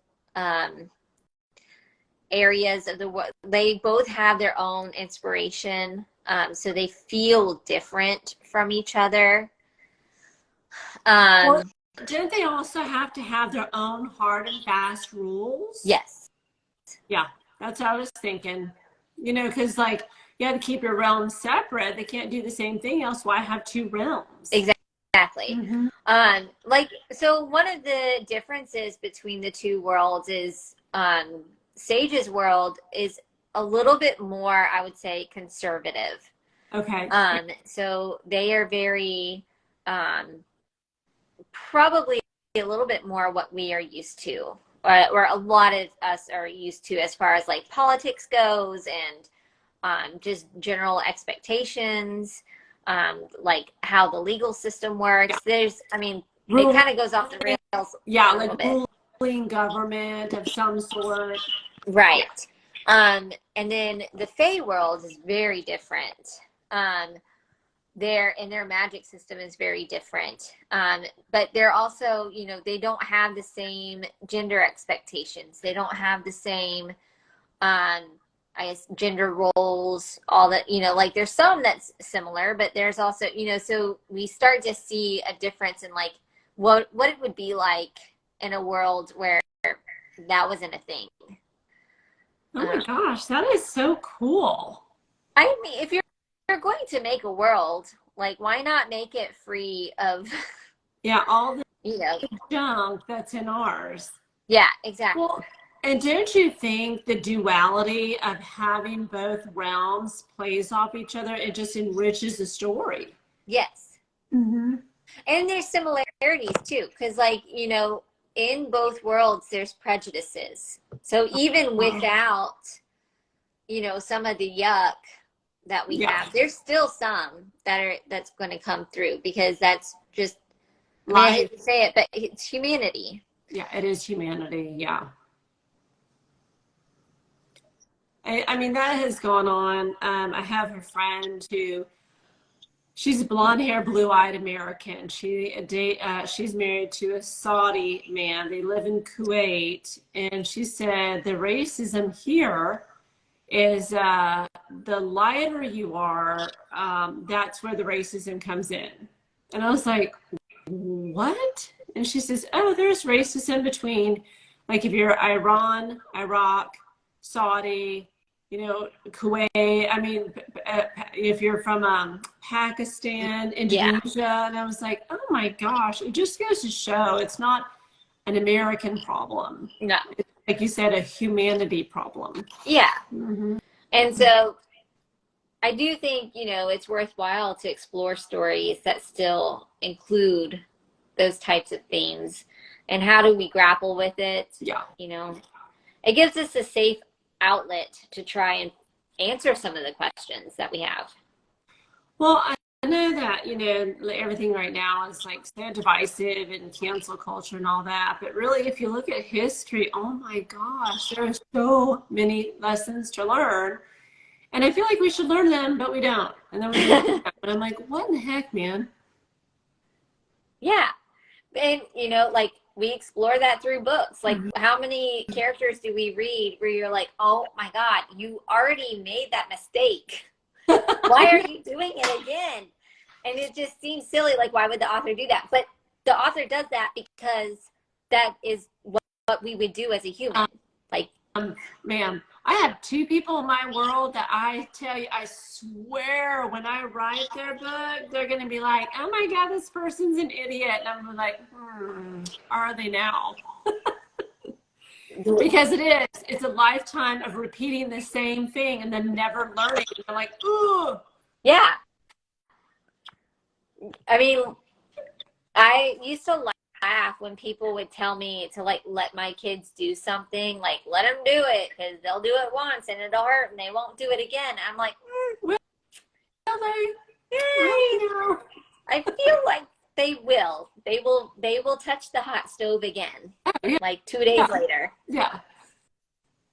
areas of the world. They both have their own inspiration. So they feel different from each other. Well, didn't they also have to have their own hard and fast rules? Yes. Yeah, that's what I was thinking. Because like you have to keep your realms separate. They can't do the same thing, else why have two realms? Exactly. Mm-hmm. So one of the differences between the two worlds is Sage's world is a little bit more, I would say, conservative. Okay. So they are very probably a little bit more what we are used to, or a lot of us are used to, as far as like politics goes, and just general expectations, like how the legal system works. Yeah. It kind of goes off the rails. Yeah, like ruling government of some sort. Right. And then the Fae world is very different. Their magic system is very different. But they're also, they don't have the same gender expectations. They don't have the same, I guess, gender roles, all that, like there's some that's similar, but there's also, so we start to see a difference in like what it would be like in a world where that wasn't a thing. Oh my gosh, that is so cool. I mean, if you're going to make a world, like, why not make it free of all the junk that's in ours? Yeah, exactly. Well, and don't you think the duality of having both realms plays off each other? It just enriches the story. Yes. Mm-hmm. And there's similarities too, because like, in both worlds there's prejudices. So even without, some of the yuck that we have, there's still some that's going to come through, because that's just, I hate to say it, but it's humanity. Yeah, it is humanity. Yeah. I mean, that has gone on. I have a friend who She's blonde hair, blue eyed American. She's married to a Saudi man. They live in Kuwait, and she said the racism here is the lighter you are, that's where the racism comes in. And I was like, what? And she says, oh, there's racism between, like, if you're Iran, Iraq, Saudi, Kuwait. I mean, if you're from Pakistan, Indonesia. Yeah. And I was like, oh my gosh, it just goes to show it's not an American problem. No. It's, like you said, a humanity problem. Yeah. Mm-hmm. And so I do think, it's worthwhile to explore stories that still include those types of themes. And how do we grapple with it? Yeah. It gives us a safe outlet to try and answer some of the questions that we have. Well, I know that, everything right now is like so divisive and cancel culture and all that. But really, if you look at history, oh my gosh, there are so many lessons to learn. And I feel like we should learn them, but we don't. And then we do that. But I'm like, what in the heck, man? Yeah. And, like, we explore that through books. Like, how many characters do we read where you're like, oh my God, you already made that mistake. Why are you doing it again? And it just seems silly. Like, why would the author do that? But the author does that because that is what we would do as a human. Ma'am, I have two people in my world that I tell you, I swear when I write their book, they're going to be like, oh my God, this person's an idiot. And I'm like, are they now? Because it's a lifetime of repeating the same thing and then never learning. I'm like, ooh. Yeah. I mean, I used to laugh when people would tell me to let my kids do something, like let them do it because they'll do it once and it'll hurt and they won't do it again. I'm like, will they? I feel like they will. They will touch the hot stove again, like 2 days later. Yeah.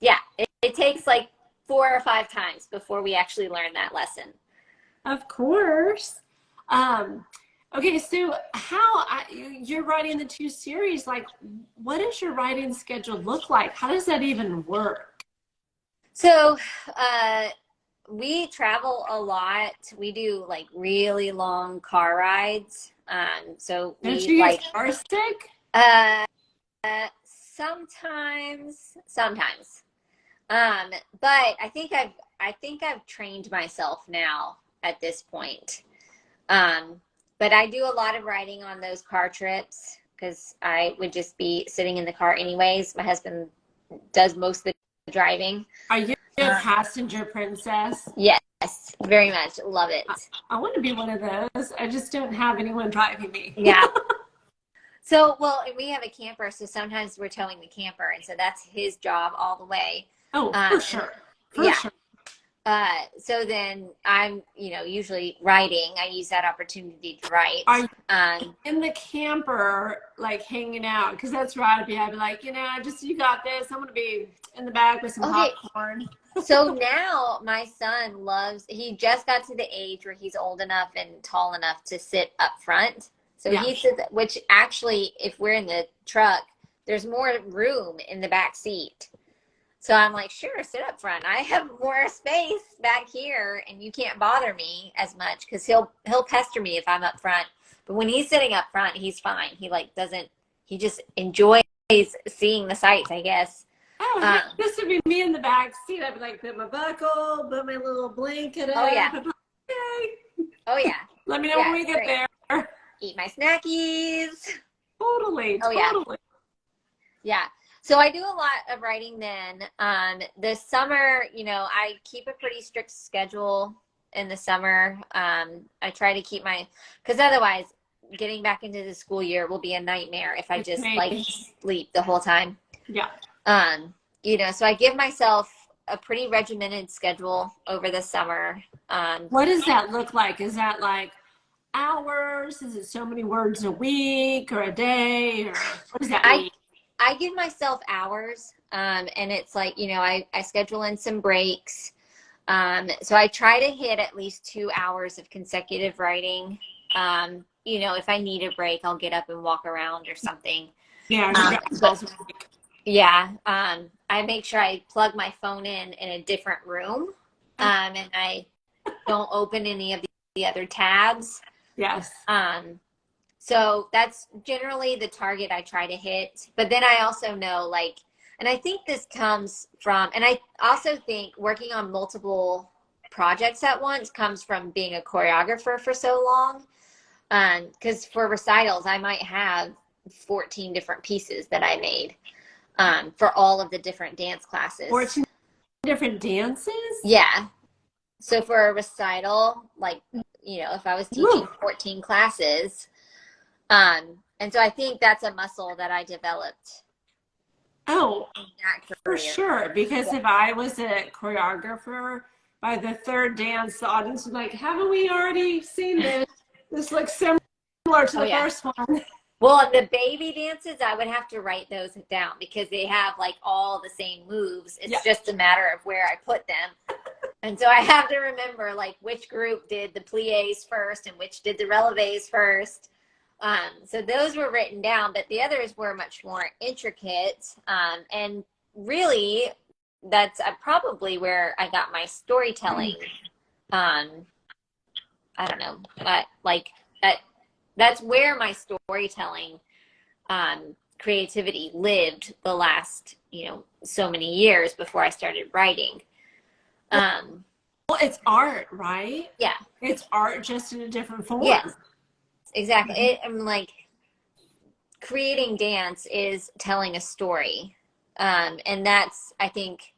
Yeah. It takes like 4 or 5 times before we actually learn that lesson. Of course. Okay, so you're writing the 2 series, like what does your writing schedule look like? How does that even work? So we travel a lot. We do like really long car rides. So Don't you get car sick? Sometimes. But I think I've trained myself now at this point. But I do a lot of writing on those car trips because I would just be sitting in the car anyways. My husband does most of the driving. Are you a passenger princess? Yes, very much. Love it. I want to be one of those. I just don't have anyone driving me. Yeah. So, well, we have a camper, so sometimes we're towing the camper, and so that's his job all the way. Oh, for sure. For sure. So then I'm, usually writing. I use that opportunity to write. Are you in the camper, like hanging out? Because that's where I'd be. I'd be like, you got this. I'm going to be in the back with some popcorn. So now my son he just got to the age where he's old enough and tall enough to sit up front. So he sits, which actually, if we're in the truck, there's more room in the back seat. So I'm like, sure, sit up front. I have more space back here and you can't bother me as much because he'll pester me if I'm up front. But when he's sitting up front, he's fine. He just enjoys seeing the sights, I guess. Oh, this would be me in the back seat. I'd be like, put my buckle, put my little blanket up. Oh, yeah. Okay. Oh, yeah. Let me know when we get there. Eat my snackies. Totally. Yeah. So I do a lot of writing then. The summer, I keep a pretty strict schedule in the summer. I try to keep because otherwise getting back into the school year will be a nightmare if I just sleep the whole time. Yeah. So I give myself a pretty regimented schedule over the summer. What does that look like? Is that like hours? Is it so many words a week or a day? Or what does that mean? I give myself hours, and it's like, I schedule in some breaks. So I try to hit at least 2 hours of consecutive writing. You know, if I need a break, I'll get up and walk around or something. Yeah. Yeah. I make sure I plug my phone in a different room. And I don't open any of the other tabs. Yes. So that's generally the target I try to hit. But then I also know, like, and I think this comes from, and I also think working on multiple projects at once comes from being a choreographer for so long. Because for recitals, I might have 14 different pieces that I made for all of the different dance classes. 14 different dances? Yeah. So for a recital, like, you know, if I was teaching 14 classes, and so I think that's a muscle that I developed. Oh, for sure. Because if I was a choreographer, by the third dance, the audience was like, haven't we already seen this? This looks similar to the first one. Well, the baby dances, I would have to write those down because they have like all the same moves. It's just a matter of where I put them. And so I have to remember like which group did the pliés first and which did the relevés first. So those were written down, but the others were much more intricate. And really, that's probably where I got my storytelling. I don't know, but like that's where my storytelling creativity lived the last, you know, so many years before I started writing. Well, it's art, right? Yeah. It's art just in a different form. Yes, exactly. I'm like, creating dance is telling a story. And that's, I think,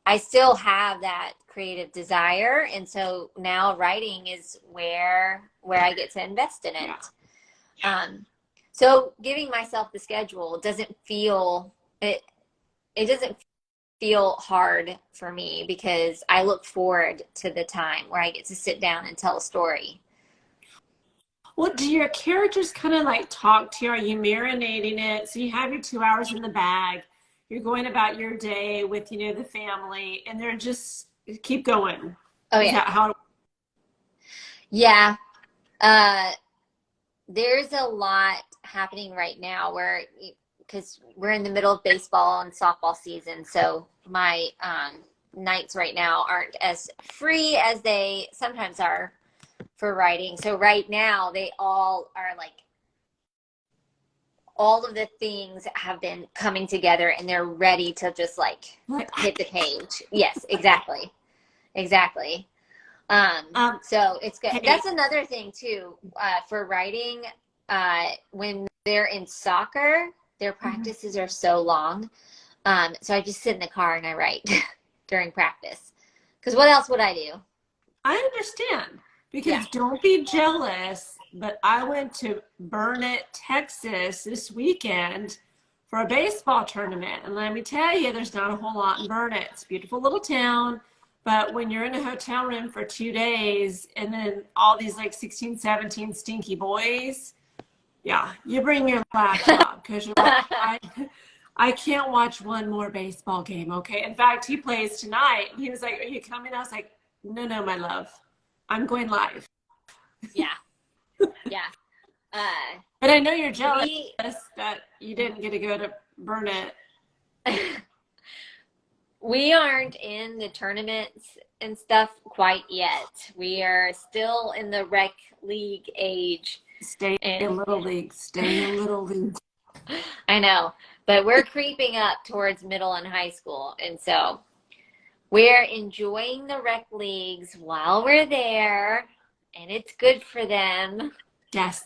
I still have that creative desire. And so now writing is where I get to invest in it. Yeah. So giving myself the schedule doesn't feel, it doesn't feel hard for me because I look forward to the time where I get to sit down and tell a story. Well, do your characters kind of like talk to you? Are you marinating it? So you have your 2 hours in the bag. You're going about your day with, you know, the family, and they're just keep going. Oh, yeah. Yeah. There's a lot happening right now where, because we're in the middle of baseball and softball season, so my nights right now aren't as free as they sometimes are for writing. So right now they all are like, all of the things have been coming together and they're ready to just like hit the page. Yes, exactly. So it's good. That's another thing too, for writing. When they're in soccer, their practices are so long. So I just sit in the car and I write during practice. Because what else would I do? I understand. Because don't be jealous, but I went to Burnett, Texas this weekend for a baseball tournament. And let me tell you, there's not a whole lot in Burnett. It's a beautiful little town. But when you're in a hotel room for 2 days and then all these like 16, 17 stinky boys, you bring your laptop because you're like, I can't watch one more baseball game, okay? In fact, he plays tonight. He was like, are you coming? I was like, no, my love. I'm going live. Yeah. But I know you're jealous that you didn't get to go to Burnett. We aren't in the tournaments and stuff quite yet. We are still in the rec league age. Stay in little league. I know, but we're creeping up towards middle and high school. And so we're enjoying the rec leagues while we're there, and it's good for them. Yes.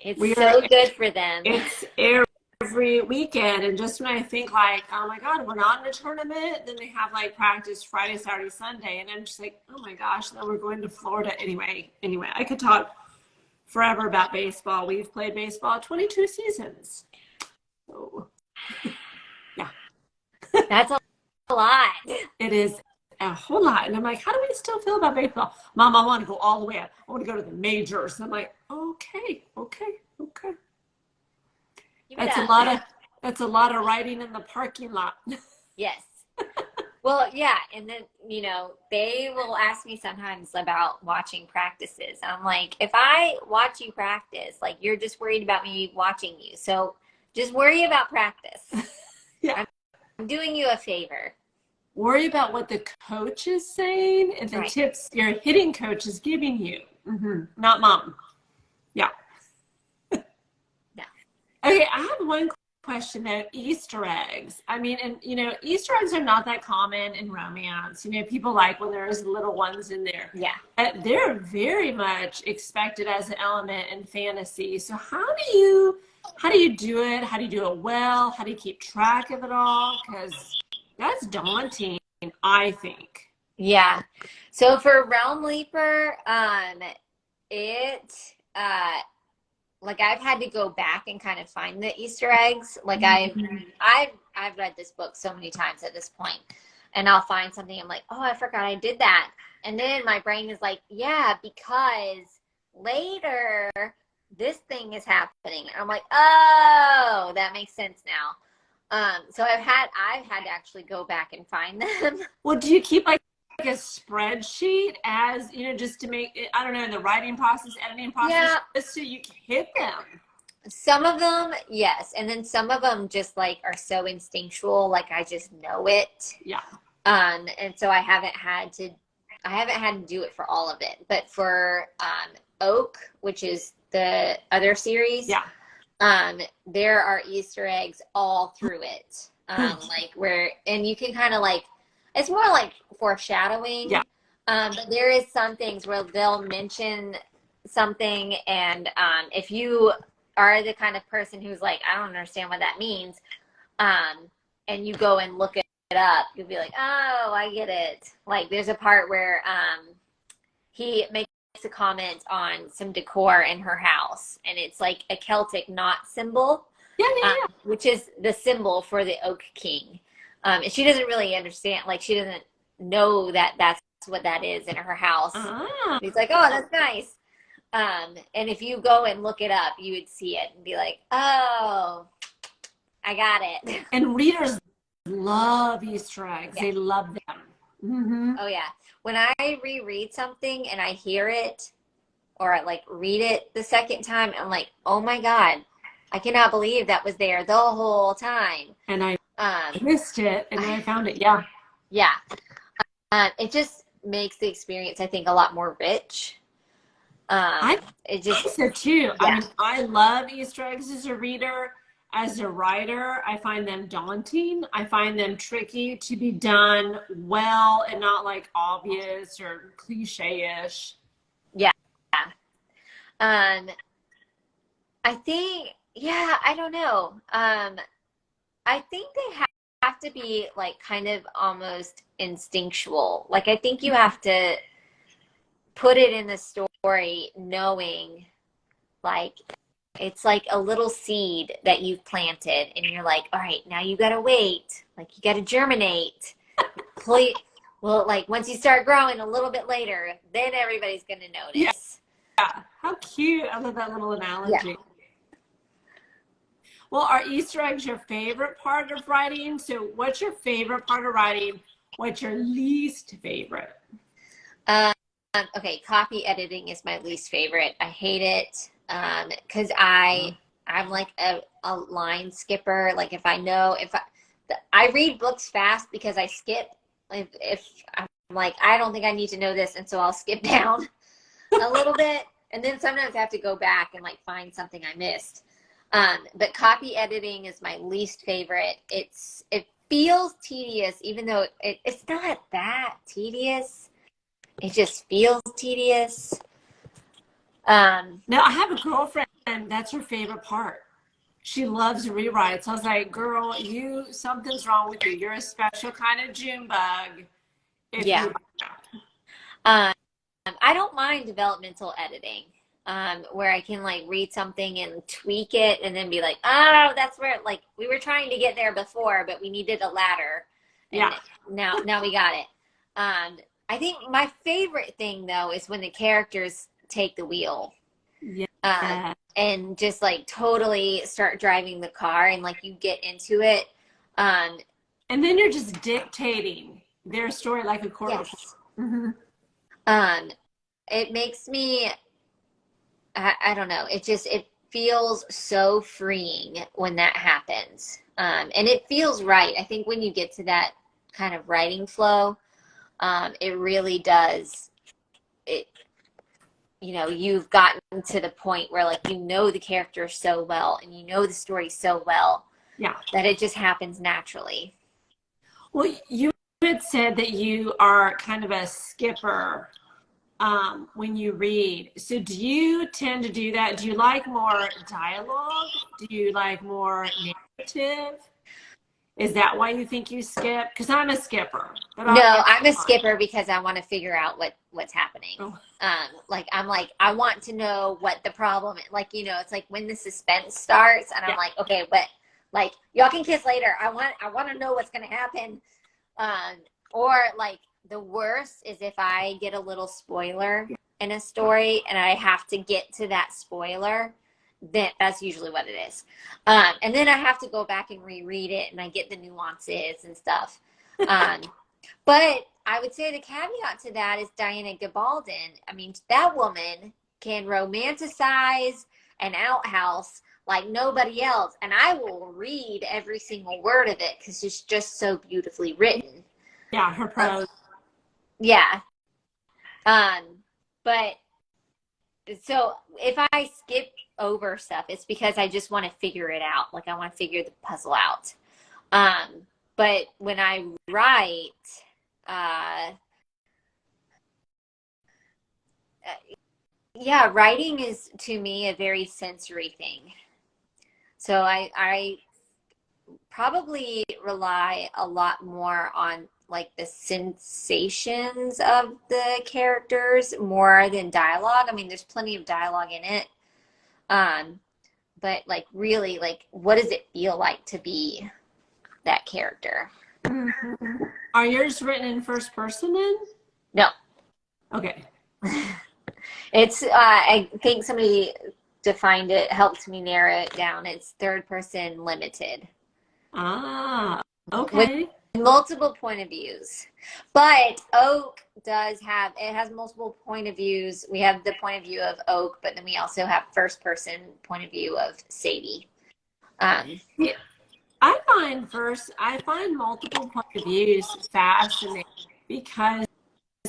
It's so good for them. It's every weekend, and just when I think like, oh my God, we're not in a tournament, then they have like practice Friday, Saturday, Sunday, and I'm just like, oh my gosh, then we're going to Florida anyway. I could talk forever about baseball. We've played baseball 22 seasons. So, yeah. That's a lot. It is a whole lot. And I'm like, how do we still feel about baseball? Mom, I want to go all the way up. I want to go to the majors. And I'm like, okay. That's a lot of writing in the parking lot. Yes. Well, yeah, and then, they will ask me sometimes about watching practices. I'm like, if I watch you practice, like you're just worried about me watching you. So just worry about practice. Yeah. I'm doing you a favor. Worry about what the coach is saying and the Right. tips your hitting coach is giving you. Not mom. Yeah. Yeah. Okay, I have one question though. Easter eggs. I mean, and Easter eggs are not that common in romance. People like when there's little ones in there. Yeah. But they're very much expected as an element in fantasy. So how do you do it? How do you do it well? How do you keep track of it all? Because that's daunting, I think. Yeah. So for Realm Leaper, it like I've had to go back and kind of find the Easter eggs. Like I've read this book so many times at this point, and I'll find something. I'm like, oh, I forgot I did that, and then my brain is like, yeah, because later this thing is happening. And I'm like, oh, that makes sense now. So I've had to actually go back and find them. Well, do you keep like a spreadsheet as just to make it, I don't know, in the writing process, editing process, just so you can hit them? Some of them, yes, and then some of them just like are so instinctual, like I just know it. Yeah. And so I haven't had to do it for all of it, but for Oak, which is the other series, there are Easter eggs all through it, like where, and you can kind of like, it's more like foreshadowing. Yeah. But there is some things where they'll mention something, and if you are the kind of person who's like, I don't understand what that means, and you go and look it up, you'll be like, oh, I get it. Like there's a part where he makes a comment on some decor in her house, and it's like a Celtic knot symbol, which is the symbol for the Oak King. And she doesn't really understand, like she doesn't know that that's what that is in her house. He's like, oh, that's nice. And if you go and look it up, you would see it and be like, oh, I got it. And readers love Easter eggs. Yeah. They love them. Oh yeah. When I reread something and I hear it or I like read it the second time, I'm like, oh my God, I cannot believe that was there the whole time. And I missed it and then I found it. Yeah. Yeah. It just makes the experience, I think, a lot more rich. I think so too. Yeah. I mean, I love Easter eggs as a reader. As a writer, I find them daunting. I find them tricky to be done well and not like obvious or cliche-ish. Yeah. I think, I don't know. I think they have to be like kind of almost instinctual. Like I think you have to put it in the story knowing like it's like a little seed that you've planted and you're like, all right, now you gotta wait. Like you gotta germinate. Well, like once you start growing a little bit later, then everybody's gonna notice. Yeah. How cute. I love that little analogy. Yeah. Well, are Easter eggs your favorite part of writing? So what's your favorite part of writing? What's your least favorite? Okay, copy editing is my least favorite. I hate it because I'm like a line skipper. Like if I read books fast because I skip. If I'm like, I don't think I need to know this, and so I'll skip down a little bit, and then sometimes I have to go back and like find something I missed. But copy editing is my least favorite. It feels tedious, even though it's not that tedious. It just feels tedious. Now I have a girlfriend, that's her favorite part. She loves rewrites. I was like, girl, something's wrong with you. You're a special kind of June bug. I don't mind developmental editing. Where I can like read something and tweak it and then be like, oh, that's where like we were trying to get there before, but we needed a ladder. And now we got it. I think my favorite thing though is when the characters take the wheel. And just like totally start driving the car and like you get into it. And then you're just dictating their story like a court report. Yes. Mm-hmm. It makes me, I don't know, it feels so freeing when that happens. And it feels right. I think when you get to that kind of writing flow, it really does, you've gotten to the point where like, the character so well and the story so well, Yeah, that it just happens naturally. well, you had said that you are kind of a skipper when you read. So do you tend to do that? Do you like more dialogue? Do you like more narrative? Is that why you think you skip? Because I'm a skipper. But No, I'm a skipper because I want to figure out what's happening. Oh. I want to know what the problem is. Like, it's like when the suspense starts and I'm like, okay, but like y'all can kiss later. I want to know what's going to happen. Or like the worst is if I get a little spoiler in a story and I have to get to that spoiler, then that's usually what it is. And then I have to go back and reread it and I get the nuances and stuff. But I would say the caveat to that is Diana Gabaldon. I mean, that woman can romanticize an outhouse like nobody else. And I will read every single word of it because it's just so beautifully written. Yeah, her prose. Yeah. But so if I skip over stuff, it's because I just want to figure it out. Like I want to figure the puzzle out. But when I write, writing is to me a very sensory thing. So I probably rely a lot more on like the sensations of the characters more than dialogue. I mean, there's plenty of dialogue in it. But like really, like what does it feel like to be that character? Mm-hmm. Are yours written in first person then? No. Okay. It's I think somebody defined it, helped me narrow it down. It's third person limited. Ah, okay. With multiple point of views. But Oak has multiple point of views. We have the point of view of Oak, but then we also have first person point of view of Sadie. Yeah. I find multiple point of views fascinating because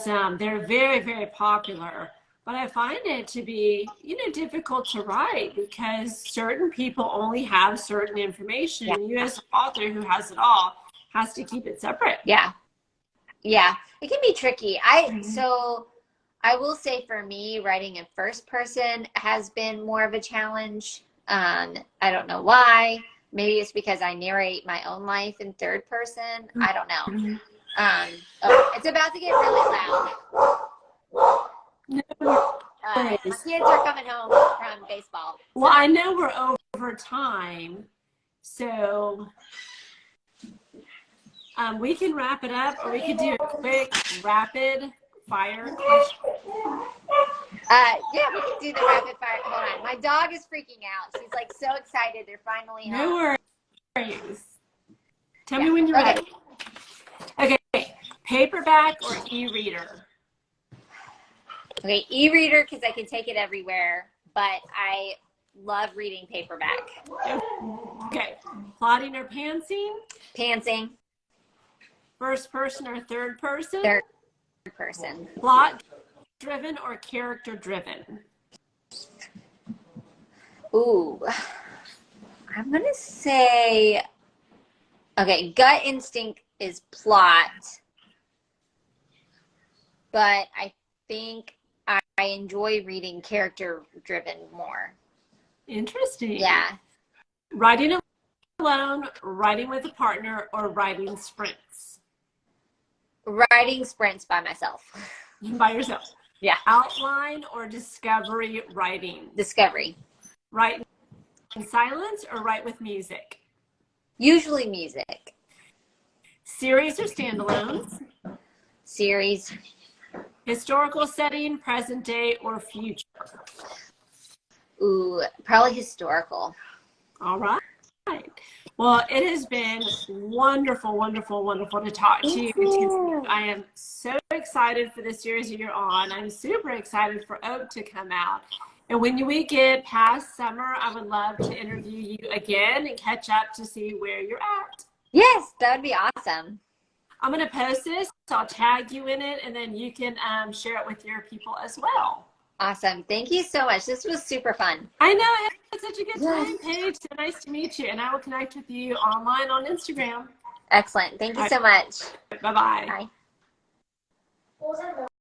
they're very, very popular. But I find it to be, difficult to write because certain people only have certain information. Yeah. And you as an author who has it all has to keep it separate. Yeah. Yeah. It can be tricky. So I will say for me, writing in first person has been more of a challenge. I don't know why. Maybe it's because I narrate my own life in third person. I don't know. It's about to get really loud. My kids are coming home from baseball. Well, I know we're over time, so we can wrap it up, or we could do a quick rapid fire question. Yeah, we can do the rapid fire. Hold on, my dog is freaking out. She's like so excited they're finally home. No worries. Tell me when you're ready. Okay, paperback or e-reader? Okay, e-reader because I can take it everywhere, but I love reading paperback. Okay, plotting or pantsing? Pantsing. First person or third person? Third person. Plot driven or character driven? Ooh, I'm gonna say, okay, gut instinct is plot, but I think I enjoy reading character driven more. Interesting. Yeah. Writing alone, writing with a partner, or writing sprints? Writing sprints by myself. By yourself. Yeah. Outline or discovery writing? Discovery. Write in silence or write with music? Usually music. Series or standalones? Series. Historical setting, present day, or future? Ooh, probably historical. All right. Well, it has been wonderful, wonderful, wonderful to talk to you. I am so excited for the series you're on. I'm super excited for Oak to come out. And when we get past summer, I would love to interview you again and catch up to see where you're at. Yes, that would be awesome. I'm going to post this, so I'll tag you in it, and then you can share it with your people as well. Awesome. Thank you so much. This was super fun. I know. I had such a good time, Paige. So nice to meet you. And I will connect with you online on Instagram. Excellent. Thank you so much. Bye-bye. Bye.